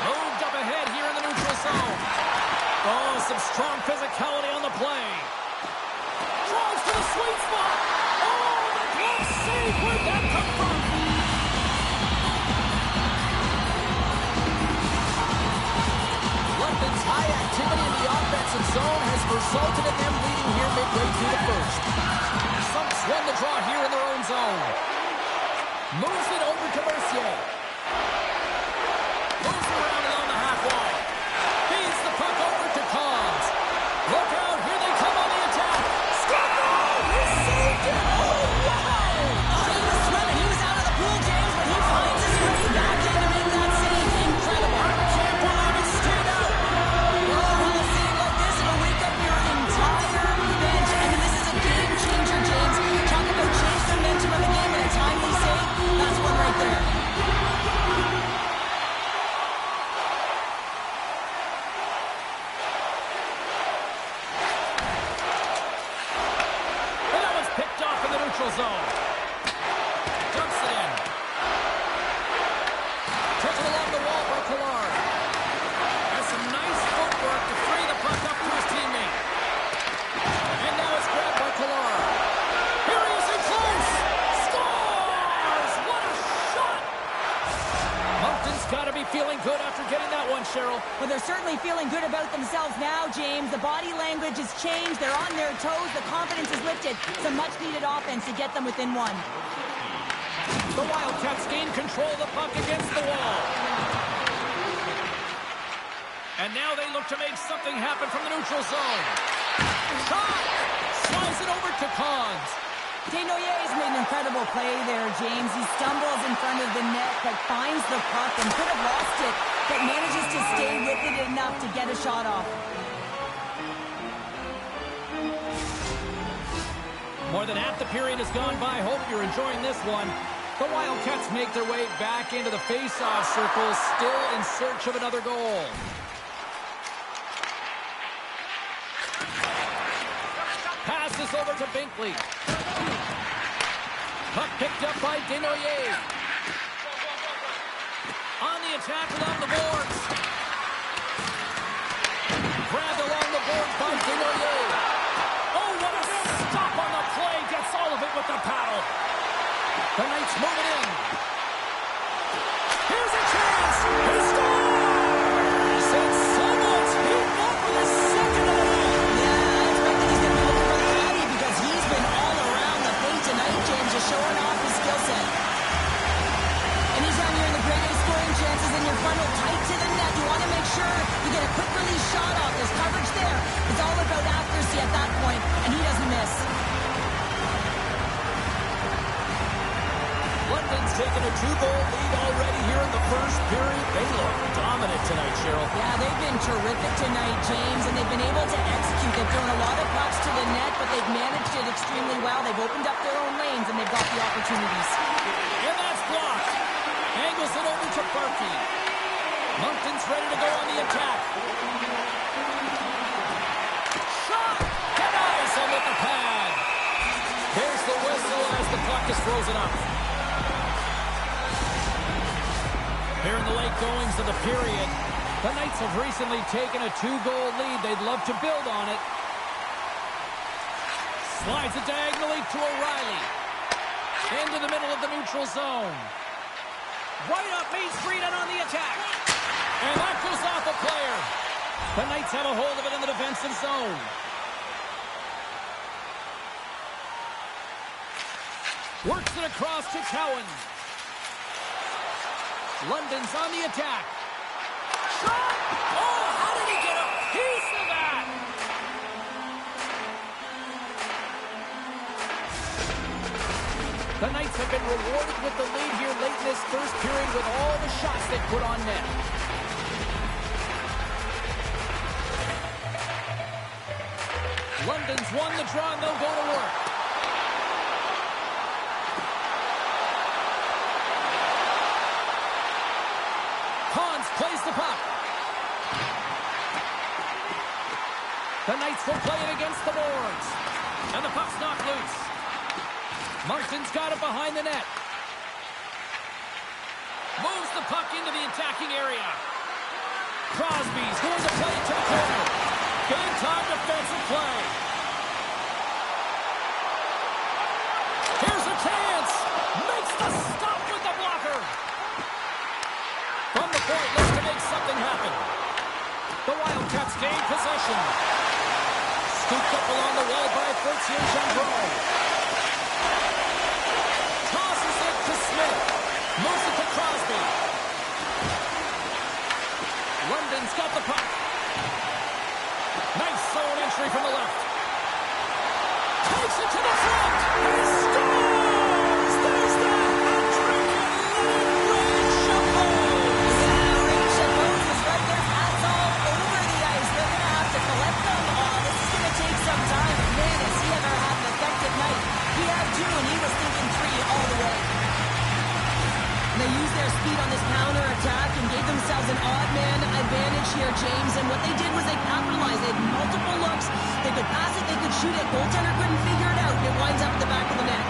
Speaker 2: Moved up ahead here in the neutral zone. Oh, some strong physicality on the play. Drives to the sweet spot. Oh, the glove save. Where'd that come from? London's high activity in the offensive zone has resulted in them leading here midway through the first. Suns won the draw here in their own zone. Moves it over to Mercier. Moves it around along the half wall. Feeds the puck over to Cons. Look out, here they come on the attack. Scott! He saved it! Oh, wow!
Speaker 3: Oh, he was swimming. He was out of the pool, James, but he finds his way back in to make that save. Incredible.
Speaker 2: after getting that one, Cheryl.
Speaker 3: Well, they're certainly feeling good about themselves now, James. The body language has changed. They're on their toes. The confidence is lifted. Some much-needed offense to get them within one.
Speaker 2: The Wildcats gain control of the puck against the wall. And now they look to make something happen from the neutral zone. Shot! Slides it over to Cons.
Speaker 3: Desnoyers made an incredible play there, James. He stumbles in front of the net, but finds the puck and could have lost it, but manages to stay with it enough to get a shot off.
Speaker 2: More than half the period has gone by. Hope you're enjoying this one. The Wildcats make their way back into the face-off circle, still in search of another goal. Passes over to Binkley. Puck picked up by Desnoyers. On the attack along the boards. Grabbed along the boards by Desnoyers. Oh, what a stop on the play. Gets all of it with the paddle. The Knights move it in. Here's a chance. He scores! And someone's hit over the second of the night.
Speaker 3: Yeah, I expect that he's going to be looking for the caddy because he's been all around the paint tonight, James, just showing off his skill set. Anytime you're in the granite scoring chances and your funnel tight to the net, you want to make sure you get a quick release shot off. There's coverage there. It's all about accuracy at that point, and he doesn't miss.
Speaker 2: London's taken a 2-goal lead already here in the first period. They look dominant tonight, Cheryl.
Speaker 3: Yeah, they've been terrific tonight, James, and they've been able to execute. They've thrown a lot of pucks to the net, but they've managed it extremely well. They've opened up their own lanes, and they've got the opportunities.
Speaker 2: And that's blocked. Angles it over to Berkey. Moncton's ready to go on the attack. Shot! Denies him with the pad. There's the whistle as the puck is frozen up. Here in the late goings of the period, the Knights have recently taken a 2-goal lead. They'd love to build on it. Slides it diagonally to O'Reilly. Into the middle of the neutral zone. Right up Main Street and on the attack. And that goes off a player. The Knights have a hold of it in the defensive zone. Works it across to Cowan. London's on the attack. Shot! Oh, how did he get a piece of that? The Knights have been rewarded with the lead here late in this first period with all the shots they put on net. London's won the draw and they'll go to work. Cons plays the puck. The Knights will play it against the boards. And the puck's knocked loose. Moncton's got it behind the net. Moves the puck into the attacking area. Crosby's going to play it to the corner. Big time defensive play. Here's a chance. Makes the stop with the blocker. From the point, looks to make something happen. The Wildcats gain possession. Scooped up along the wall by Fortier-Gendron. Tosses it to Smith. Moves it to Crosby. London's got the puck. Nice zone entry from the left. Takes it to the front. He scores! There's the hat-trick and Ray Chapeau.
Speaker 3: Yeah, Ray Chapeau is right there. Hats all over the ice. They're going to have to collect them all. This is going to take some time. Man, has he ever had an effective night. He had 2, and he was thinking 3 all the way. They used their speed on this counter-attack and gave themselves an odd-man advantage here, James. And what they did was they capitalized. They had multiple looks. They could pass it, they could shoot it. Goaltender couldn't figure it out. It winds up at the back of the net.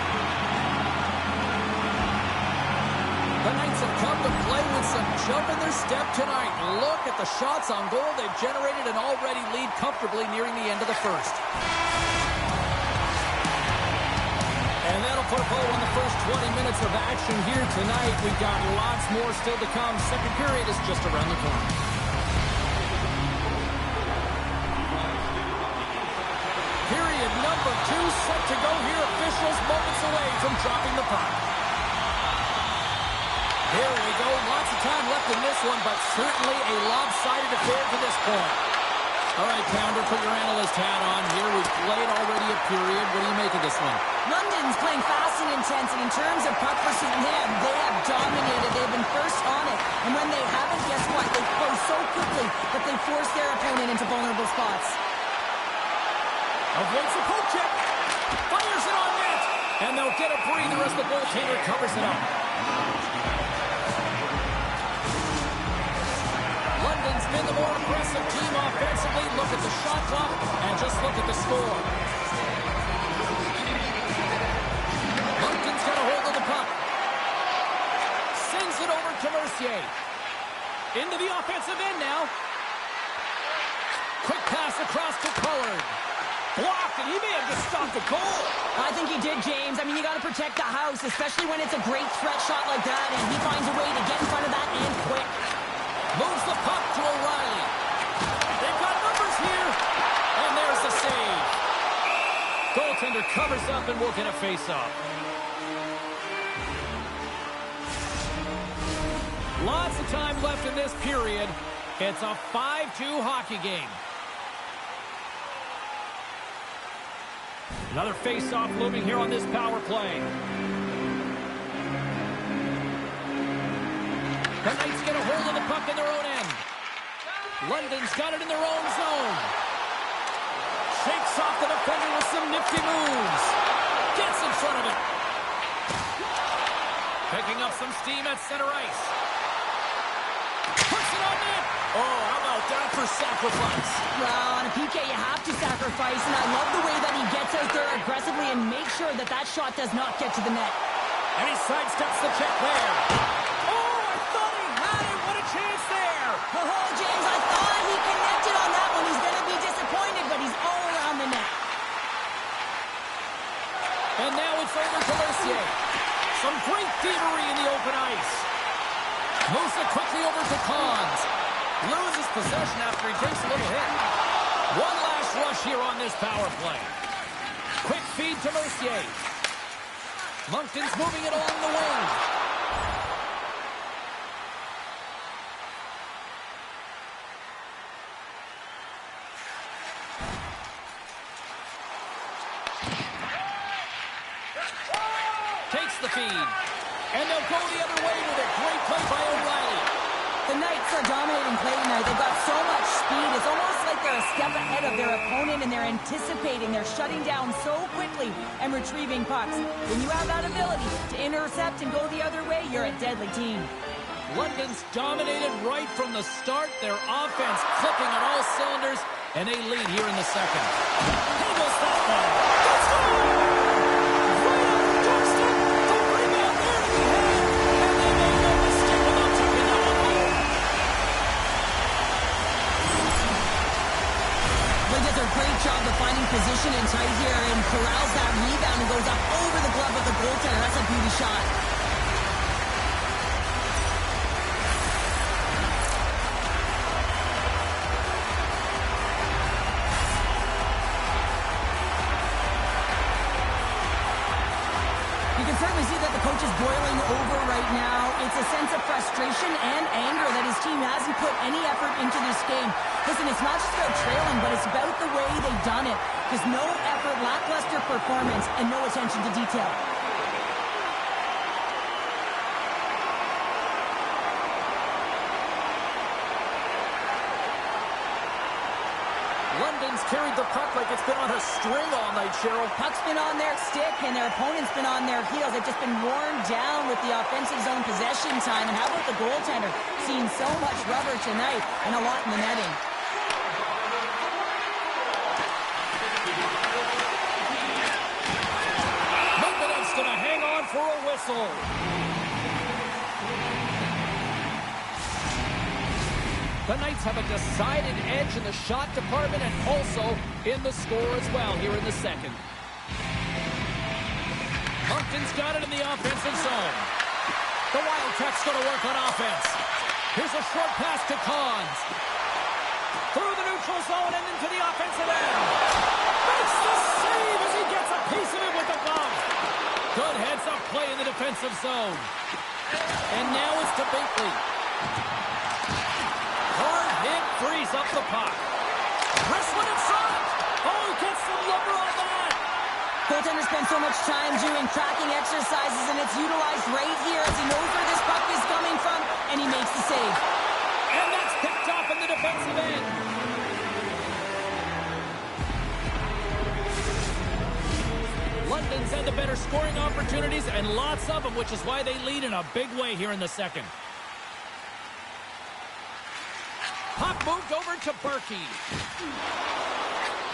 Speaker 2: The Knights have come to play with some jump in their step tonight. Look at the shots on goal. They've generated an already lead comfortably nearing the end of the first. And that'll put a bow on the first 20 minutes of action here tonight. We've got lots more still to come. Second period is just around the corner. Period number 2 set to go here. Officials moments away from dropping the puck. Here we go. Lots of time left in this one, but certainly a lopsided affair to this point. All right, Pounder, put your analyst hat on here. We've played already a period. What do you make of this one?
Speaker 3: London's playing fast and intense, and in terms of puck versus man, they have dominated. They've been first on it. And when they haven't, guess what? They close so quickly that they force their opponent into vulnerable spots.
Speaker 2: Avoids the poke check. Fires it on net. And they'll get a breather as the goaltender covers it up. London's been the more aggressive team offensively. Look at the shot clock and just look at the score. Moncton's got a hold of the puck. Sends it over to Mercier. Into the offensive end now. Quick pass across to Pollard. Blocked, and he may have just stopped the goal.
Speaker 3: I think he did, James. I mean, you got to protect the house, especially when it's a great threat shot like that, and he finds a way to get in front of that and quick.
Speaker 2: Moves the puck to O'Reilly. They've got numbers here, and there's the save. Goaltender covers up, and we'll get a face-off. Lots of time left in this period. It's a 5-2 hockey game. Another face-off looming here on this power play. The Knights get a hold of the puck in their own end. London's got it in their own zone. Shakes off the defender with some nifty moves. Gets in front of it. Picking up some steam at center ice. Puts it on net. Oh, how about that for sacrifice?
Speaker 3: Well, on a PK, you have to sacrifice, and I love the way that he gets out there aggressively and makes sure that that shot does not get to the net.
Speaker 2: And he sidesteps the check there. Oh, I thought he had it. What a chance there.
Speaker 3: Oh, James, I thought he connected on that one. He's going to be disappointed, but he's all around the net.
Speaker 2: And now it's over to Mercier. Some great thievery in the open ice. Moves it quickly over to Cons. Loses possession after he takes a little hit. One last rush here on this power play. Quick feed to Mercier. Moncton's moving it along the wing. Takes the feed. And they'll go the other way with a great play by O'Reilly.
Speaker 3: The Knights are dominating play tonight. They've got so much speed. It's almost like they're a step ahead of their opponent, and they're anticipating. They're shutting down so quickly and retrieving pucks. When you have that ability to intercept and go the other way, you're a deadly team.
Speaker 2: London's dominated right from the start. Their offense clipping on all cylinders, and they lead here in the second. Handles that one. Let's go! Right on the doorstep. The rebound there to be had. And they made no mistake about taking that one home.
Speaker 3: They did a great job of finding position and tight here and corrals that rebound and goes up over the glove of the goaltender. That's a beauty shot. You can certainly see that the coach is boiling over right now. It's a sense of frustration and anger that his team hasn't put any effort into this game. Listen, it's not just about trailing, but it's about the way they've done it. There's no effort, lackluster performance, and no attention to detail.
Speaker 2: London's carried the puck like it's been on a string all night, Cheryl.
Speaker 3: Puck's been on their stick, and their opponent's been on their heels. They've just been worn down with the offensive zone possession time. And how about the goaltender? Seeing so much rubber tonight and a lot in the netting.
Speaker 2: Medvedev's going to hang on for a whistle. The Knights have a decided edge in the shot department and also in the score as well here in the second. Moncton's got it in the offensive zone. The Wildcats going to work on offense. Here's a short pass to Cons. Through the neutral zone and into the offensive end. Makes the save as he gets a piece of it with the glove. Good heads-up play in the defensive zone. And now it's to Binkley. Hard hit frees up the puck. Wrestling in front. Oh, he gets some lumber on that.
Speaker 3: Goaltender spends so much time doing tracking exercises, and it's utilized right here as he knows where this puck is coming from, and he makes the save.
Speaker 2: And that's picked up in the defensive end. London's had the better scoring opportunities, and lots of them, which is why they lead in a big way here in the second. Puck moved over to Berkey.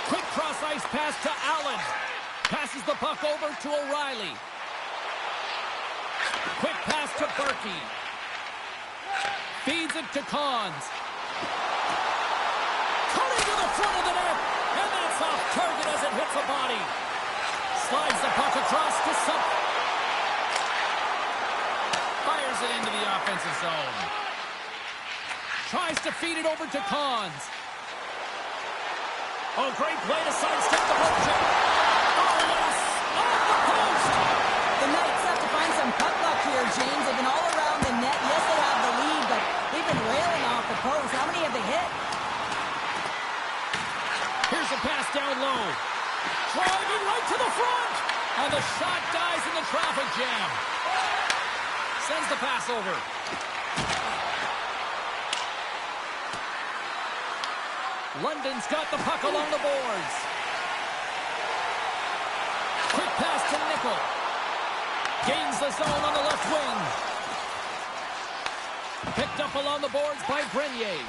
Speaker 2: Quick cross-ice pass to Allen. Passes the puck over to O'Reilly. Quick pass to Berkey. Feeds it to Cons. Cutting to the front of the net. And that's off target as it hits the body. Slides the puck across to Sup. Fires it into the offensive zone. Tries to feed it over to Cons. Oh, great play to sidestep the poke check. Oh, yes! Off the post!
Speaker 3: The Knights have to find some puck luck here, James. They've been all around the net. Yes, they have the lead, but they've been railing off the post. How many have they hit?
Speaker 2: Here's a pass down low. Driving right to the front! And the shot dies in the traffic jam. Sends the pass over. London's got the puck along the boards. Quick pass to Nickel. Gains the zone on the left wing. Picked up along the boards by Grenier.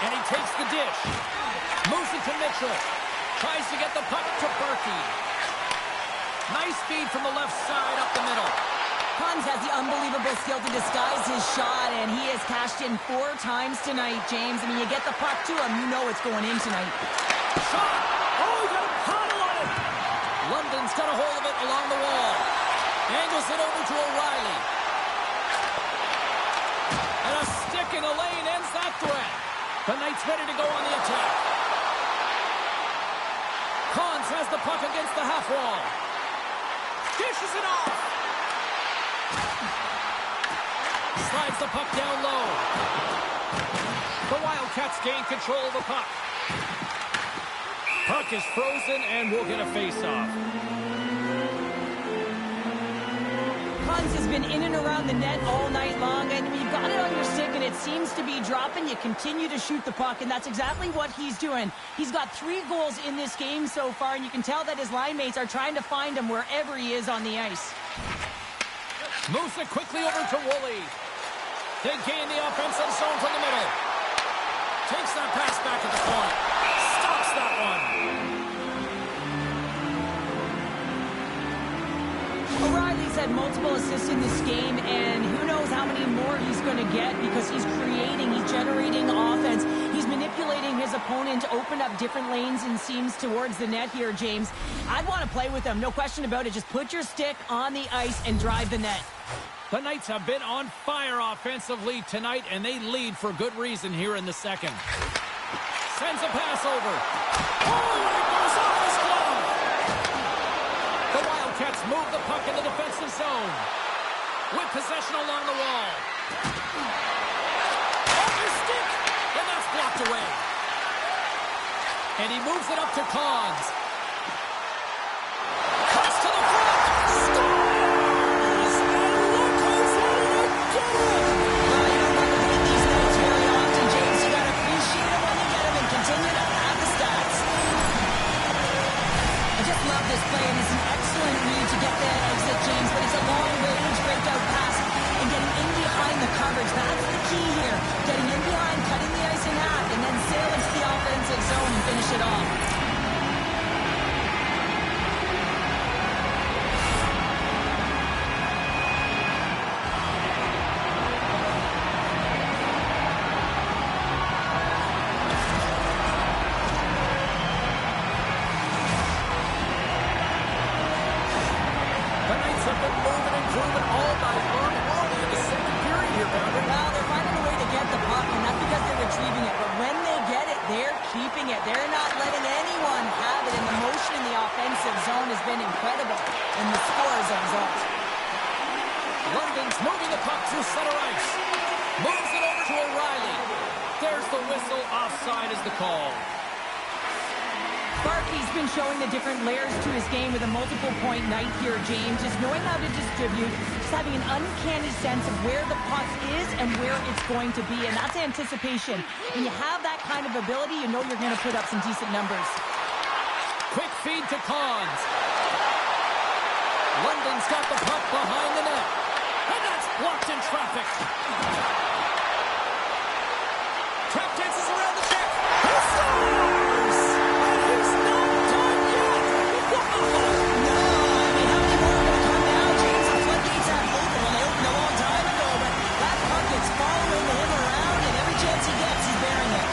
Speaker 2: And he takes the dish. Moves it to Mitchell. Tries to get the puck to Berkey. Nice speed from the left side up the middle.
Speaker 3: Cons has the unbelievable skill to disguise his shot, and he has cashed in 4 times tonight, James. I mean, you get the puck to him, you know it's going in tonight.
Speaker 2: Shot! Oh, he got a paddle on it! London's got a hold of it along the wall. Angles it over to O'Reilly. And a stick in the lane ends that threat. The Knights ready to go on the attack. Cons has the puck against the half wall. Dishes it off. Slides the puck down low. The Wildcats gain control of the puck. Puck is frozen and we'll get a face-off.
Speaker 3: Cons has been in and around the net all night long, and when you've got it on your stick and it seems to be dropping, you continue to shoot the puck, and that's exactly what he's doing. He's got 3 goals in this game so far, and you can tell that his line mates are trying to find him wherever he is on the ice.
Speaker 2: Moves it quickly over to Woolley. They gain the offensive zone from the middle. Takes that pass back at the point. Stops that one.
Speaker 3: O'Reilly's had multiple assists in this game, and who knows how many more he's going to get because he's creating, he's generating offense. He's manipulating his opponent to open up different lanes and seams towards the net here, James. I'd want to play with him, no question about it. Just put your stick on the ice and drive the net.
Speaker 2: The Knights have been on fire offensively tonight, and they lead for good reason here in the second. Sends a pass over. Oh, it goes off his glove. The Wildcats move the puck in the defensive zone. With possession along the wall. Off his stick, and that's blocked away. And he moves it up to Cons. Cuts to the front. Scores!
Speaker 3: This play, and it's an excellent read to get that exit, James, but it's a long-range breakout pass and getting in behind the coverage. That's the key here. Getting in behind, cutting the ice in half, and then sail into the offensive zone and finish it off. been incredible, and the score is a result.
Speaker 2: London's moving the puck through center ice. Moves it over to O'Reilly. There's the whistle. Offside is the call.
Speaker 3: Sparky's been showing the different layers to his game with a multiple-point night here, James. Just knowing how to distribute, just having an uncanny sense of where the puck is and where it's going to be, and that's anticipation. When you have that kind of ability, you know you're going to put up some decent numbers.
Speaker 2: Quick feed to Cons. London's got the puck behind the net. And that's blocked in traffic. Trap dances around the check. He scores! And he's not done yet.
Speaker 3: No, I mean, how many more are going to come now, James? The floodgates aren't open. Well, they opened a long time ago, but that puck is following him around, and every chance he gets, he's bearing it.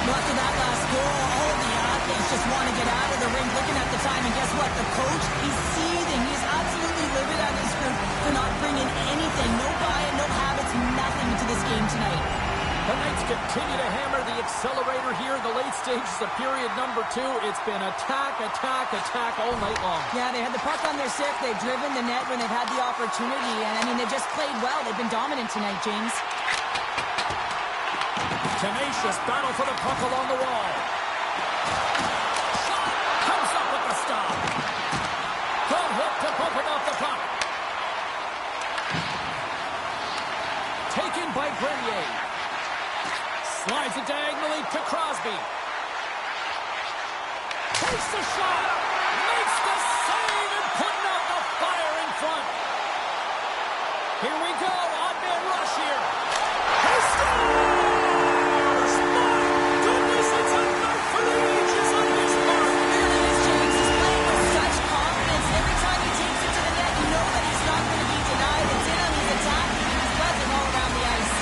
Speaker 3: Well, after that last goal, all of the athletes just want to get out of the rink looking at the time, and guess what? The coach, he's seething. He's absolutely livid at his group for not bringing anything, no buy-in, no habits, nothing into this game tonight.
Speaker 2: The Knights continue to hammer the accelerator here in the late stages of period number 2. It's been attack, attack, attack all night long.
Speaker 3: Yeah, they had the puck on their stick. They've driven the net when they've had the opportunity, and I mean, they've just played well. They've been dominant tonight, James.
Speaker 2: Tenacious battle for the puck along the wall. Shot comes up with the stop. Good hook to bumping off the puck. Taken by Grenier. Slides it diagonally to Crosby. Takes the shot. Makes the save and putting out the fire in front. Here we go. Odd man rush here. He scores! My goodness, it's a night for the ages on his part.
Speaker 3: There it is, James. He's playing with such confidence. Every time he takes it to the net, you know that he's not going to be denied. It's in him. He's attacking. He's buzzing all around the ice.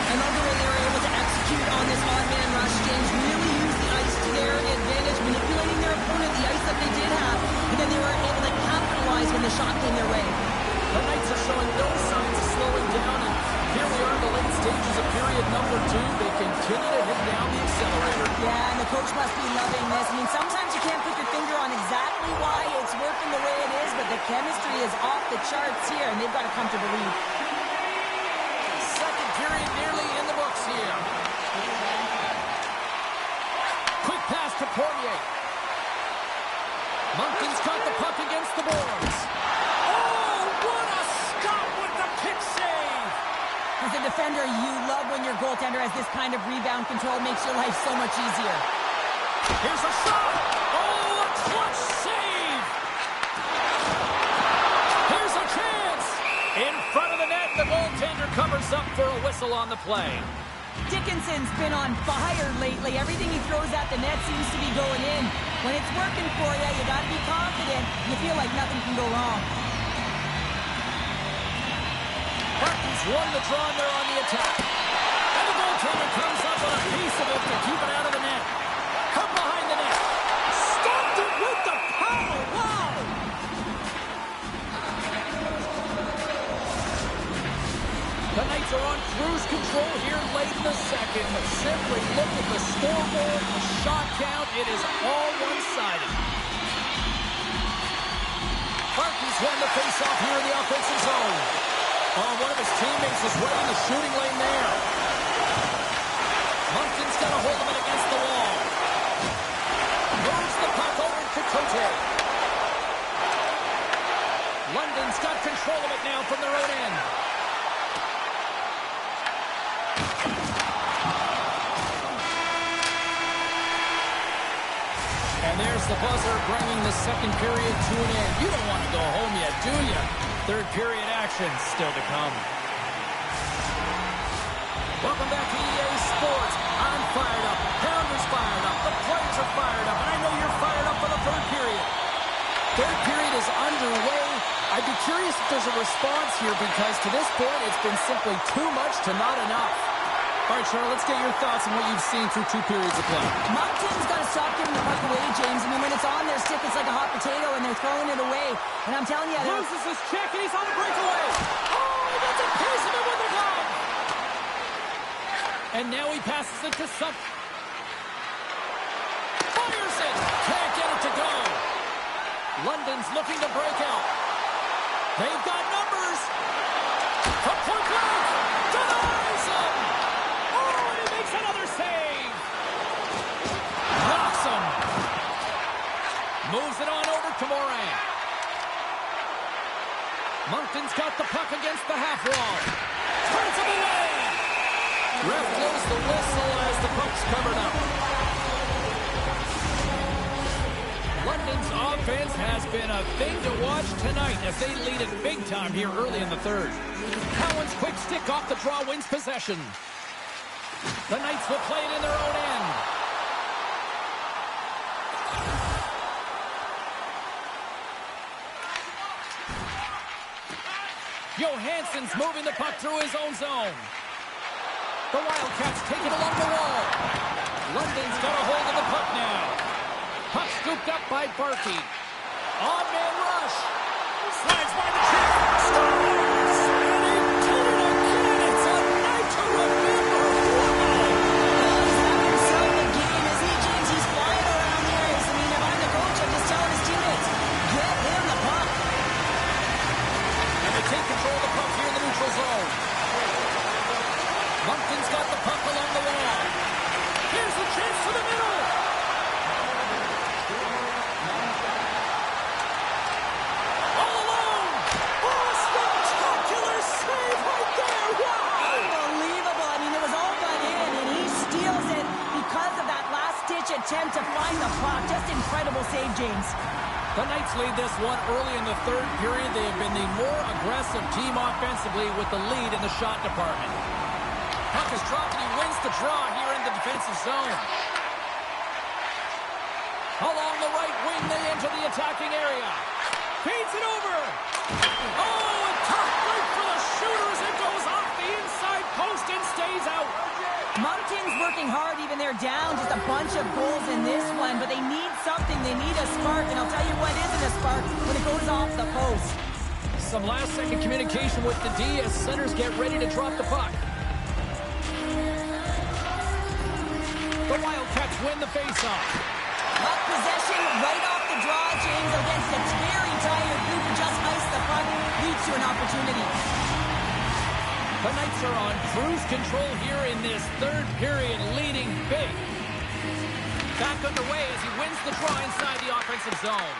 Speaker 3: I love the way they were able to execute on this odd man rush, James. Really use the ice to their advantage, manipulating their opponent, the ice that they did have, and then they were able to capitalize when the shot came their way.
Speaker 2: The Knights are showing no signs of slowing down, and here we are in the late stages of period number 2. They continue to hit down the accelerator.
Speaker 3: Yeah, and the coach must be loving this. I mean, sometimes you can't put your finger on exactly why it's working the way it is, but the chemistry is off the charts here, and they've got a comfortable lead.
Speaker 2: Second period nearly in the books here. Quick pass to Poirier. Moncton's got the puck against the boards. Oh, what a stop with the pick save!
Speaker 3: As a defender, you love when your goaltender has this kind of rebound control. Makes your life so much easier.
Speaker 2: Here's a shot! Oh, a clutch save! Here's a chance! In front of the net, the goaltender covers up for a whistle on the play.
Speaker 3: Dickinson's been on fire lately. Everything he throws at the net seems to be going in. When it's working for you, you got to be confident. You feel like nothing can go wrong.
Speaker 2: Barton's won the draw there on the attack. And the goaltender comes up with a piece of it to keep it out of the net. Come behind the net. Stopped it with the power. Wow! The Knights are on cruise control here late in the second. Simply look at the scoreboard, the shot count. It is all one-sided. Barton's won the face-off here in the offensive zone. Oh, one of his teammates is right in the shooting lane there. Moncton's got a hold of it against the wall. Moves the puck over to Cote. London's got control of it now from their own end. And there's the buzzer bringing the second period to an end. You don't want to go home yet, do you? Third period action still to come. Welcome back to EA Sports. I'm fired up. Pounder's fired up. The players are fired up. And I know you're fired up for the third period. Third period is underway. I'd be curious if there's a response here because to this point it's been simply too much to not enough. All right, Charlotte, let's get your thoughts on what you've seen through 2 periods of play.
Speaker 3: Moncton's got to stop giving the puck away, James. I mean, when it's on their stick, it's like a hot potato, and they're throwing it away. And I'm telling you...
Speaker 2: Loses his check, and he's on a breakaway. Oh, that's a piece of it with the glove. And now he passes it to Fires it. Can't get it to go. London's looking to break out. They've got numbers. From point blank. Denies him. Oh, and he makes another save. Knocks him. Moves it on over to Morant. Moncton's got the puck against the half wall. Turns him away. Ref blows the whistle as the puck's covered up. London's offense has been a thing to watch tonight as they lead it big time here early in the third. Cowan's quick stick off the draw wins possession. The Knights will play it in their own end. Johansson's moving the puck through his own zone. The Wildcats take it along the wall. London's got a hold of the puck now. Puck scooped up by Barkey. On-man rush. Slides by the chip. Scores! And he did it again. It's a night to remember.
Speaker 3: Well, he's having himself a game, is he, James? He's flying around the ice. I mean, if I'm the coach, I'm just telling his teammates, get him the puck.
Speaker 2: And they take control of the puck here in the neutral zone. Moncton's got the puck along the wall. Here's the chance to the middle. All alone. Oh, a spectacular save right there. Wow.
Speaker 3: Unbelievable. I mean, it was all but in, and he steals it because of that last-ditch attempt to find the puck. Just incredible save, James.
Speaker 2: The Knights lead this one early in the third period. They have been the more aggressive team offensively with the lead in the shot department. Puck is dropped and he wins the draw here in the defensive zone. Along the right wing, they enter the attacking area. Feeds it over. Oh, a tough break for the shooters. It goes off the inside post and stays out.
Speaker 3: Moncton's working hard, even they're down just a bunch of goals in this one, but they need something. They need a spark, and I'll tell you what isn't a spark when it goes off the post.
Speaker 2: Some last-second communication with the D as centers get ready to drop the puck. The Wildcats win the faceoff.
Speaker 3: Puck possession right off the draw, James, against a very tired group who just iced the puck, leads to an opportunity.
Speaker 2: The Knights are on cruise control here in this third period, leading big. Back underway as he wins the draw inside the offensive zone.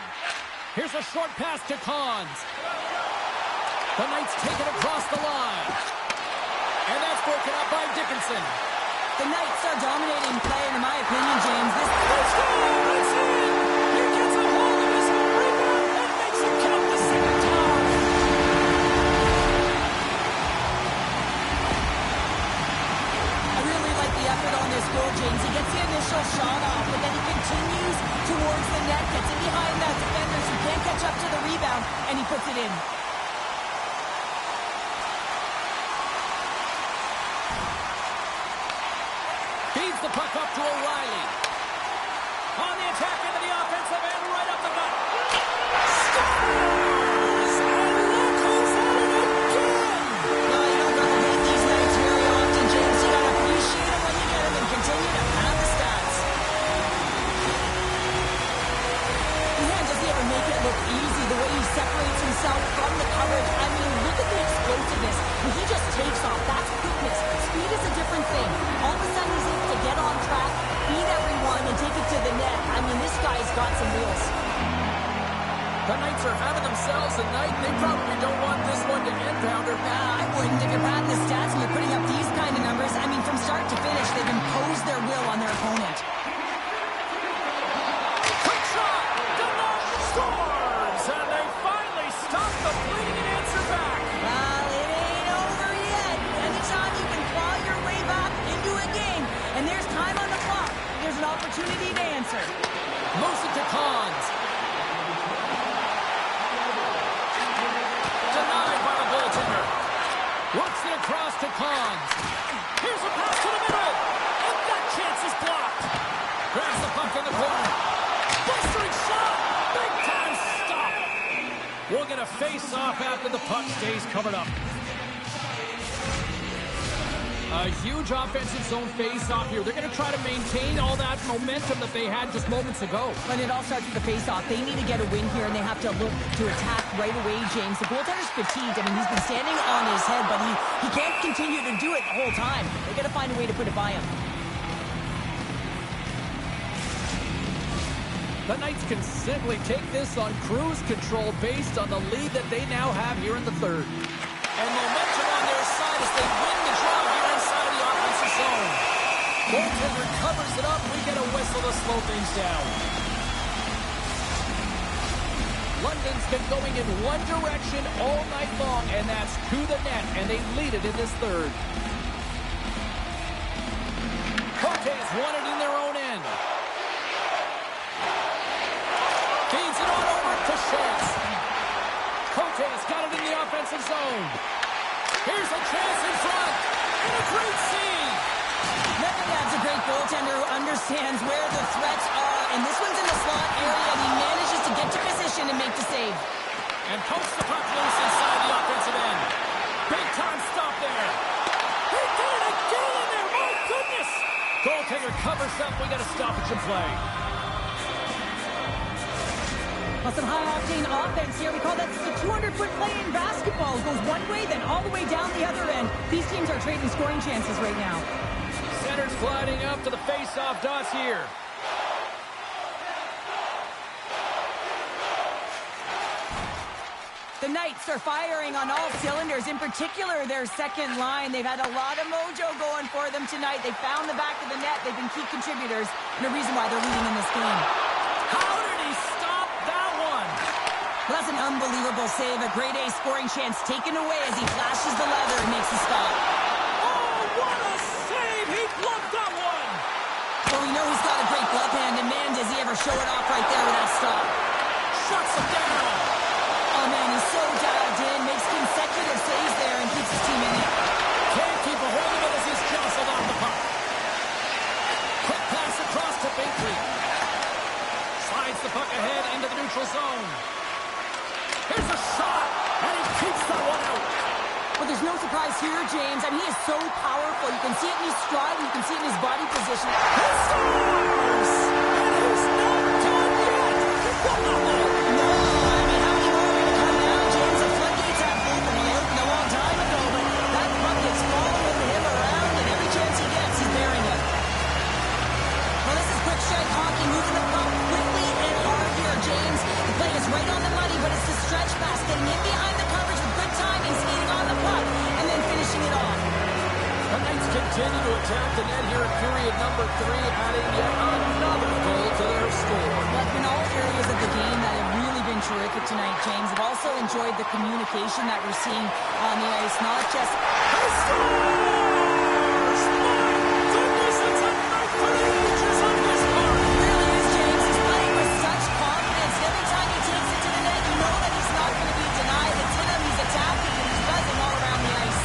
Speaker 2: Here's a short pass to Cons. The Knights take it across the line. And that's broken up by Dickinson.
Speaker 3: The Knights are dominating play, and in my opinion, James, this...
Speaker 2: Let's go! It's in! He gets a hold of his own rebound and makes it count the second time.
Speaker 3: I really like the effort on this goal, James. He gets the initial shot off, but then he continues towards the net, gets in behind that defenders who can't catch up to the rebound, and he puts it in.
Speaker 2: Feeds the puck up to O'Reilly. On the attack into the offensive end, right up the gut. Scores! And look who's at it again!
Speaker 3: No, you don't gotta hate these nights very often, James. You gotta appreciate them when you get them and continue to pad the stats. Yeah, does he ever make it look easy? The way he separates himself from the coverage. I mean, look at the explosiveness. When he just takes off, that's quickness. Speed is a different thing. All of a sudden, he's able to get on track, beat everyone, and take it to the net. I mean, this guy's got some wheels.
Speaker 2: The Knights are having themselves a night. They probably don't want this one to end, Pounder.
Speaker 3: I wouldn't. If you're padding the stats and you're putting up these kind of numbers, I mean, from start to finish, they've imposed their will on their opponent.
Speaker 2: Quick shot! Denied! Scores! And they finally stop the bleeding and answer back.
Speaker 3: Well, it ain't over yet. Anytime you can claw your way back into a game, and there's time on the clock, there's an opportunity to answer.
Speaker 2: Moves it to Cons. Denied by the goaltender. Works it across to Cons. Here's a pass to the middle. And that chance is blocked. Grabs the puck in the corner. Bustering shot. Big time stop. We'll get a face-off after the puck stays covered up. A huge offensive zone face-off here. They're going to try to maintain all that momentum that they had just moments ago.
Speaker 3: And it all starts with the face-off. They need to get a win here, and they have to look to attack right away, James. The goaltender's fatigued. I mean, he's been standing on his head, but he can't continue to do it the whole time. They got to find a way to put it by him.
Speaker 2: The Knights can simply take this on cruise control based on the lead that they now have here in the third. And momentum on their side as they win the draw here inside of the offensive zone. Goaltender covers it up. We get a whistle to slow things down. London's been going in one direction all night long, and that's to the net, and they lead it in this third. Cote has won it in their own end. Feeds it on over to Schultz. Cote has got it in the offensive zone. Here's a chance in front. And a great save.
Speaker 3: That's a great goaltender who understands where the threats are. And this one's in the slot area, and he manages to get to position and make the save.
Speaker 2: And pokes the puck loose inside the offensive end. Big time stop there. He did it again in there. My goodness. Goaltender covers up. We got a stoppage in play.
Speaker 3: Well, some high-octane offense here. We call that the 200-foot play in basketball. It goes one way, then all the way down the other end. These teams are trading scoring chances right now.
Speaker 2: Center's gliding up to the face-off dots here.
Speaker 3: The Knights are firing on all cylinders, in particular their second line. They've had a lot of mojo going for them tonight. They found the back of the net. They've been key contributors and a reason why they're leading in this game.
Speaker 2: How did he stop that one?
Speaker 3: Well, that's an unbelievable save. A grade A scoring chance taken away as he flashes the leather and makes the stop.
Speaker 2: Oh, what a save! He blocked that one!
Speaker 3: Well, we know he's got a great glove hand, and man, does he ever show it off right there with that stop.
Speaker 2: Shuts him down!
Speaker 3: Oh, man, he's so dialed in, makes consecutive saves there and keeps his team in it.
Speaker 2: Can't keep a hold of it as he's jostled off the puck. Quick pass across to Binkley. Slides the puck ahead into the neutral zone. Here's a shot, and he keeps that one out.
Speaker 3: Well, there's no surprise here, James. I mean, he is so powerful. You can see it in his stride, you can see it in his body position.
Speaker 2: He scores! And he's not done yet! Wow!
Speaker 3: No, I mean, how many more are going to come now, James? The floodgates have opened. They opened a long time ago, but that puck is following him around, and every chance he gets, he's bearing it. Well, this is quick strike hockey, moving the puck quickly and hard here, James. The play is right on the money, but it's the stretch pass, getting in behind the coverage with good timing, skating on the puck, and then finishing it off.
Speaker 2: The Knights continue to attack the net here in period number 3, adding yet another goal to their score.
Speaker 3: Well, in all areas of the game that have really been terrific tonight, James. I've also enjoyed the communication that we're seeing on the ice, not just...
Speaker 2: He scores! My goodness, it's a night for the ages on this part!
Speaker 3: It really is, James. He's playing with such confidence. Every time he takes it to the net, you know that he's not going to be denied. It's in him, he's attacking, and he's buzzing all around the ice.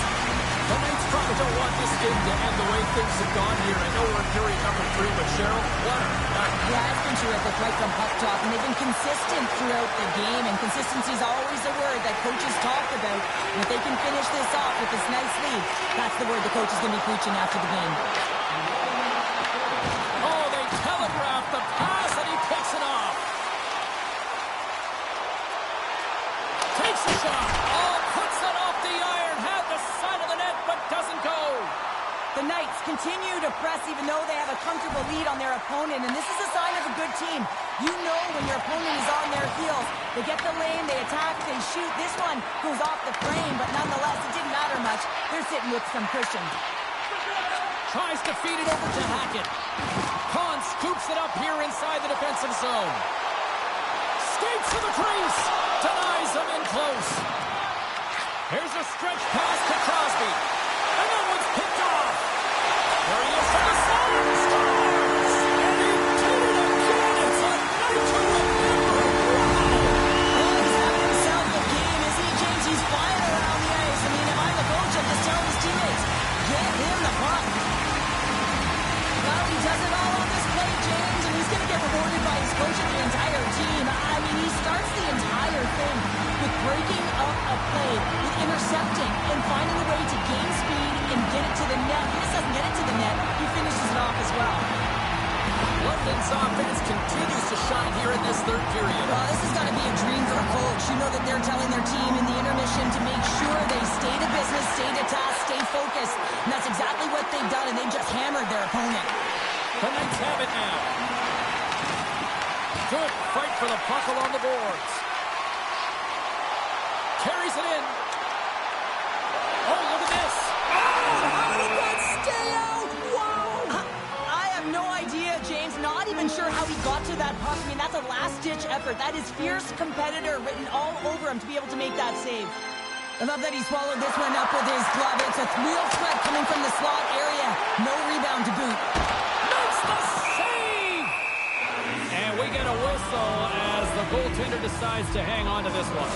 Speaker 2: The Knights probably don't want this game to end the way things have gone here. I know we're in period number 3, but Cheryl, what a night.
Speaker 3: Yeah, it's been terrific right from puck drop, and they've been consistent throughout the game, and consistency is always a word that coaches talk about. And if they can finish this off with this nice lead, that's the word the coach is going to be preaching after the game.
Speaker 2: Oh, they telegraph the pass, and he picks it off. Takes the shot. Oh, puts it off the iron. Had the side of the net, but doesn't go.
Speaker 3: The Knights continue to press even though they have a comfortable lead on their opponent, and this is a sign of a good team. You know when your opponent is on their heels. They get the lane, they attack, they shoot. This one goes off the frame, but nonetheless, it didn't matter much. They're sitting with some cushion.
Speaker 2: Tries to feed it over to Hackett. Kahn scoops it up here inside the defensive zone. Skates to the crease. Denies him in close. Here's a stretch pass to Crosby. And that one's picked off. There he is for the side. Scores! And he did it again. It's a night to remember. Wow!
Speaker 3: Well, he's having himself a game, isn't he, James? He's flying around the ice. I mean, if I'm the coach, I'm just telling his teammates, get him the puck. Well, he does it all on this play, James, and he's going to get rewarded by his coach and the entire team. I mean, he starts the entire thing with breaking up a play, with intercepting, and finding a way to gain you know that they're telling their team in the intermission to make sure they stay to business, stay to task, stay focused. And that's exactly what they've done, and they've just hammered their opponent.
Speaker 2: The Knights have it now. Good fight for the puck along the boards. Carries it in. Oh, look at this.
Speaker 3: How did that stay out? Wow! I have no idea, James. Not even sure how he got to that puck. I mean, that's a last-ditch effort. That is fierce competitor written all over him to be able to make that save. I love that he swallowed this one up with his glove. It's a real threat coming from the slot area. No rebound to boot.
Speaker 2: Makes the save! And we get a whistle as the goaltender decides to hang on to this one.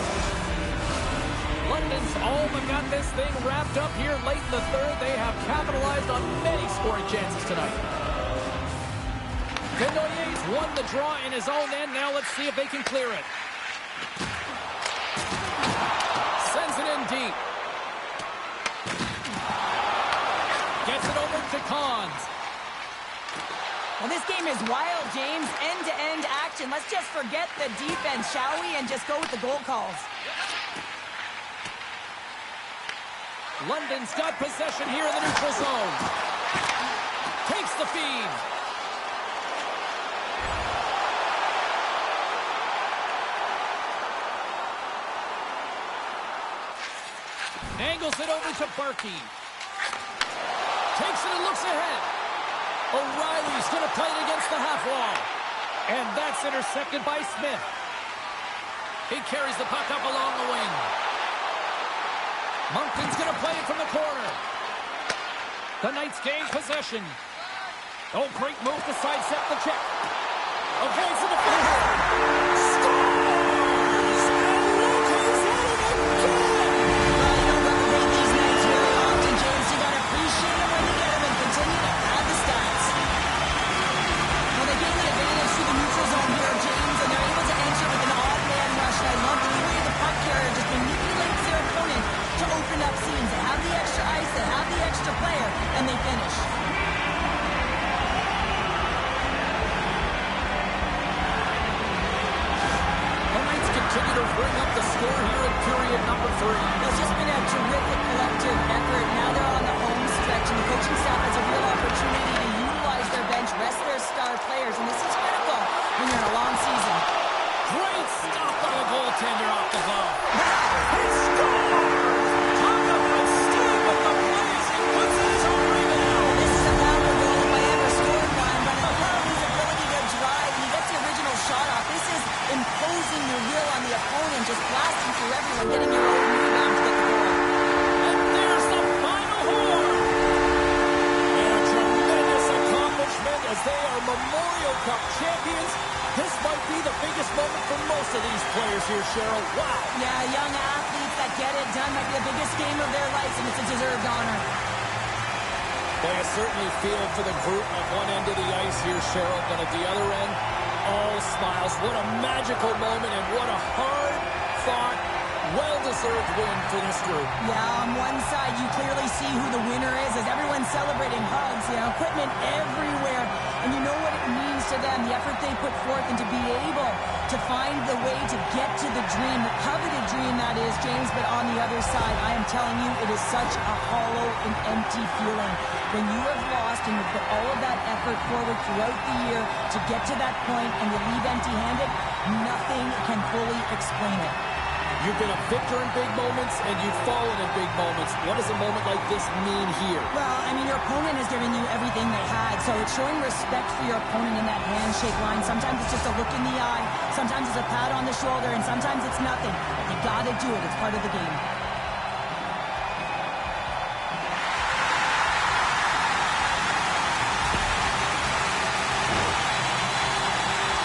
Speaker 2: London's all but got this thing wrapped up here late in the third. They have capitalized on many scoring chances tonight. Desnoyers won the draw in his own end. Now let's see if they can clear it. Sends it in deep. Gets it over to Cons.
Speaker 3: Well, this game is wild, James. End-to-end action. Let's just forget the defense, shall we? And just go with the goal calls.
Speaker 2: London's got possession here in the neutral zone. Takes the feed. Angles it over to Berkey. Takes it and looks ahead. O'Reilly's going to play it against the half wall. And that's intercepted by Smith. He carries the puck up along the wing. Moncton's going to play it from the corner. The Knights gain possession. Oh, great move to sidestep the check. Avoids the defender. Scores! And look who's at it again!
Speaker 3: Well, you don't replicate these nights very often, James. You got to appreciate them when you get them and continue to add the stats. Well, they gain the advantage through the neutral zone here, James, and they're able to answer with an odd man rush. And I love the way the puck carrier just manipulates their opponent to open up seams. They have the extra ice, they have the extra player, and they finish.
Speaker 2: The Knights continue to bring up the score here in period number 3.
Speaker 3: It's just been a terrific collective effort. Now they're on the home stretch, and the coaching staff has a real opportunity to utilize their bench, rest their star players, and this is critical when you're in a long season.
Speaker 2: Great stop by the goaltender off the glove.
Speaker 3: Wow!
Speaker 2: He scores! Talk about Steve with the place. He puts in his own rebound.
Speaker 3: This is a founder goal if I ever scored one, but I love his ability to drive, and he gets the original shot off. This is imposing your will on the opponent, just blasting through everyone, getting your own rebound to get the goal.
Speaker 2: And there's the final horn. And a tremendous accomplishment as they are Memorial Cup champions. This might be the biggest moment for most of these players here, Cheryl. Wow.
Speaker 3: Yeah, young athletes that get it done might be the biggest game of their lives, and it's a deserved honor.
Speaker 2: Boy, I certainly feel for the group at one end of the ice here, Cheryl, but at the other end, all smiles. What a magical moment and what a hard-fought, well-deserved win for this group.
Speaker 3: Yeah, on one side, you clearly see who the winner is as everyone's celebrating, hugs, equipment everywhere. And you know what it means to them, the effort they put forth, and to be able to find the way to get to the dream, the coveted dream that is, James. But on the other side, I am telling you, it is such a hollow and empty feeling. When you have lost and you put all of that effort forward throughout the year to get to that point and you leave empty-handed, nothing can fully explain it.
Speaker 2: You've been a victor in big moments, and you've fallen in big moments. What does a moment like this mean here?
Speaker 3: Well, I mean, your opponent has given you everything they had, so it's showing respect for your opponent in that handshake line. Sometimes it's just a look in the eye, sometimes it's a pat on the shoulder, and sometimes it's nothing. But you gotta do it. It's part of the game.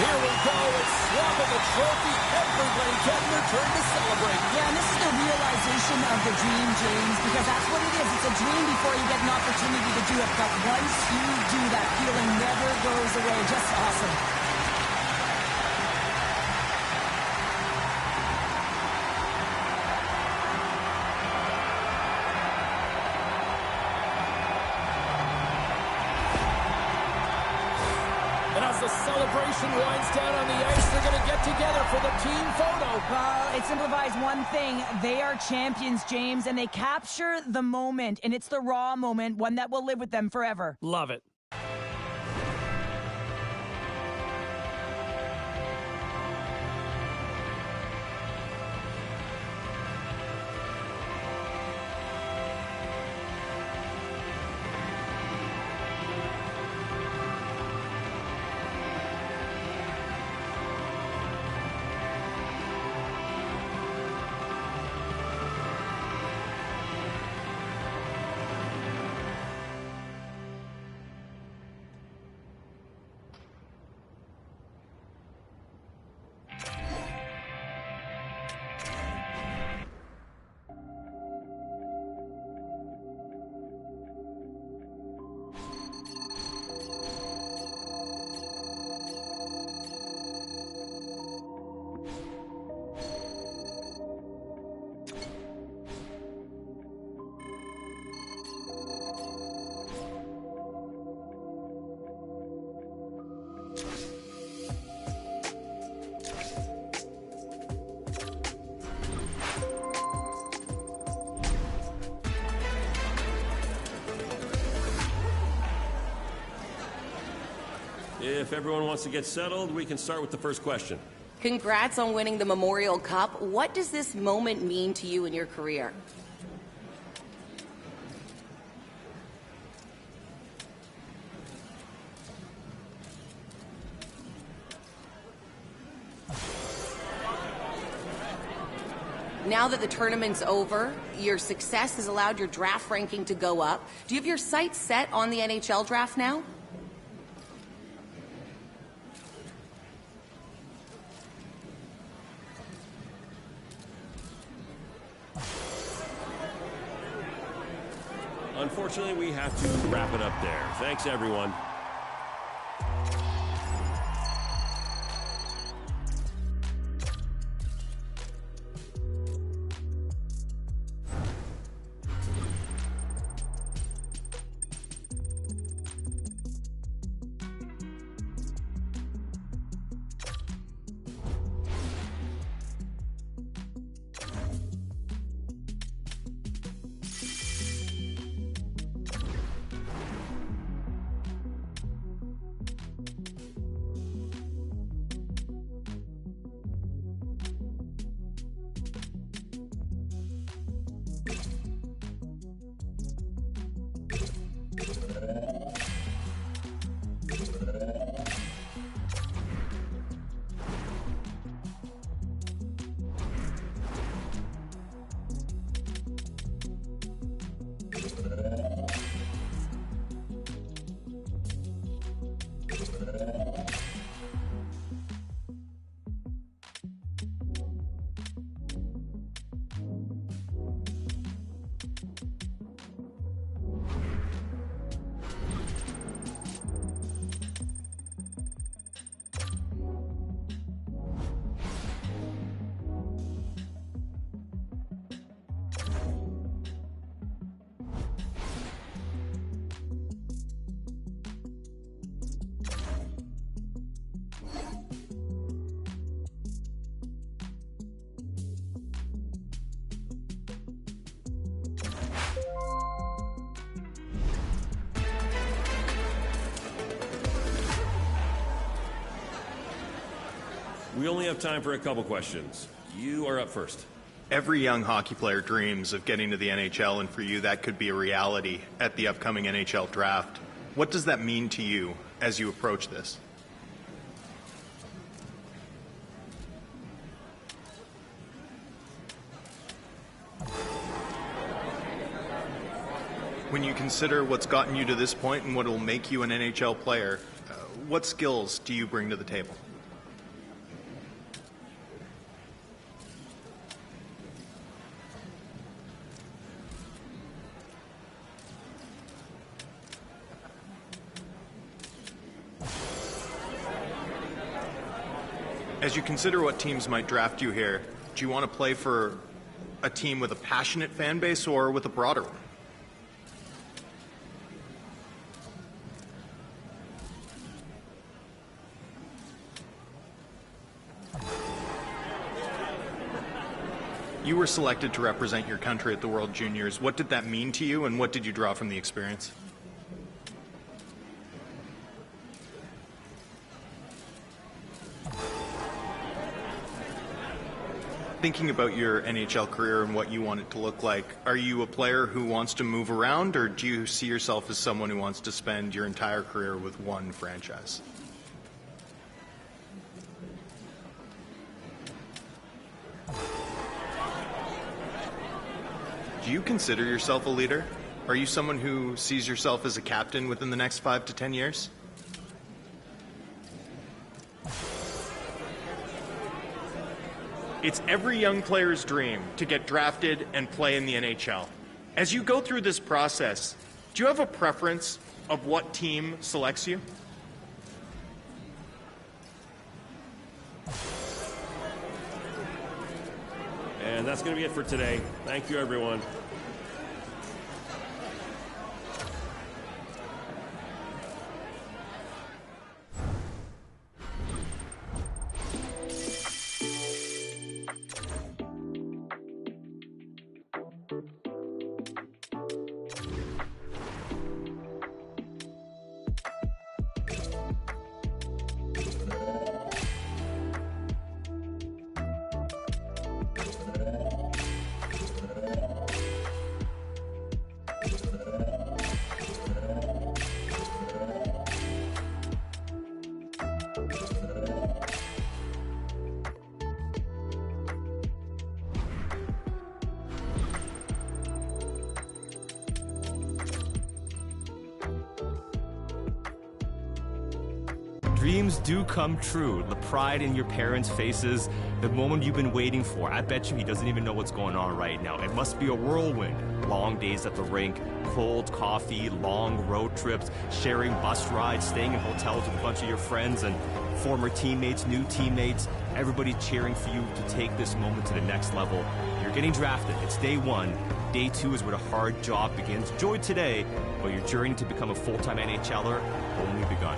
Speaker 2: Here we go. It's swapping the trophy. Everybody getting their turn to celebrate.
Speaker 3: Yeah, and this is the realization of the dream, James, because that's what it is. It's a dream before you get an opportunity to do it, but once you do, that feeling never goes away. Just awesome.
Speaker 2: the celebration winds down on the ice, they're going to get together for the team photo.
Speaker 3: Well, it simplifies one thing. They are champions, James, and they capture the moment, and it's the raw moment, one that will live with them forever.
Speaker 2: Love it.
Speaker 4: If everyone wants to get settled, we can start with the first question.
Speaker 5: Congrats on winning the Memorial Cup. What does this moment mean to you in your career? Now that the tournament's over, your success has allowed your draft ranking to go up. Do you have your sights set on the NHL draft now?
Speaker 4: Unfortunately, we have to wrap it up there. Thanks, everyone. We only have time for a couple questions. You are up first.
Speaker 6: Every young hockey player dreams of getting to the NHL, and for you that could be a reality at the upcoming NHL draft. What does that mean to you as you approach this? When you consider what's gotten you to this point and what will make you an NHL player, what skills do you bring to the table? As you consider what teams might draft you here, do you want to play for a team with a passionate fan base or with a broader one? You were selected to represent your country at the World Juniors. What did that mean to you, and what did you draw from the experience? Thinking about your NHL career and what you want it to look like, are you a player who wants to move around, or do you see yourself as someone who wants to spend your entire career with one franchise? Do you consider yourself a leader? Are you someone who sees yourself as a captain within the next 5 to 10 years? It's every young player's dream to get drafted and play in the NHL. As you go through this process, do you have a preference of what team selects you?
Speaker 4: And that's going to be it for today. Thank you, everyone.
Speaker 7: Dreams do come true. The pride in your parents' faces, the moment you've been waiting for. I bet you he doesn't even know what's going on right now. It must be a whirlwind. Long days at the rink, cold coffee, long road trips, sharing bus rides, staying in hotels with a bunch of your friends and former teammates, new teammates, everybody cheering for you to take this moment to the next level. You're getting drafted. It's day one. Day two is where the hard job begins. Enjoy today, but your journey to become a full-time NHLer only begun.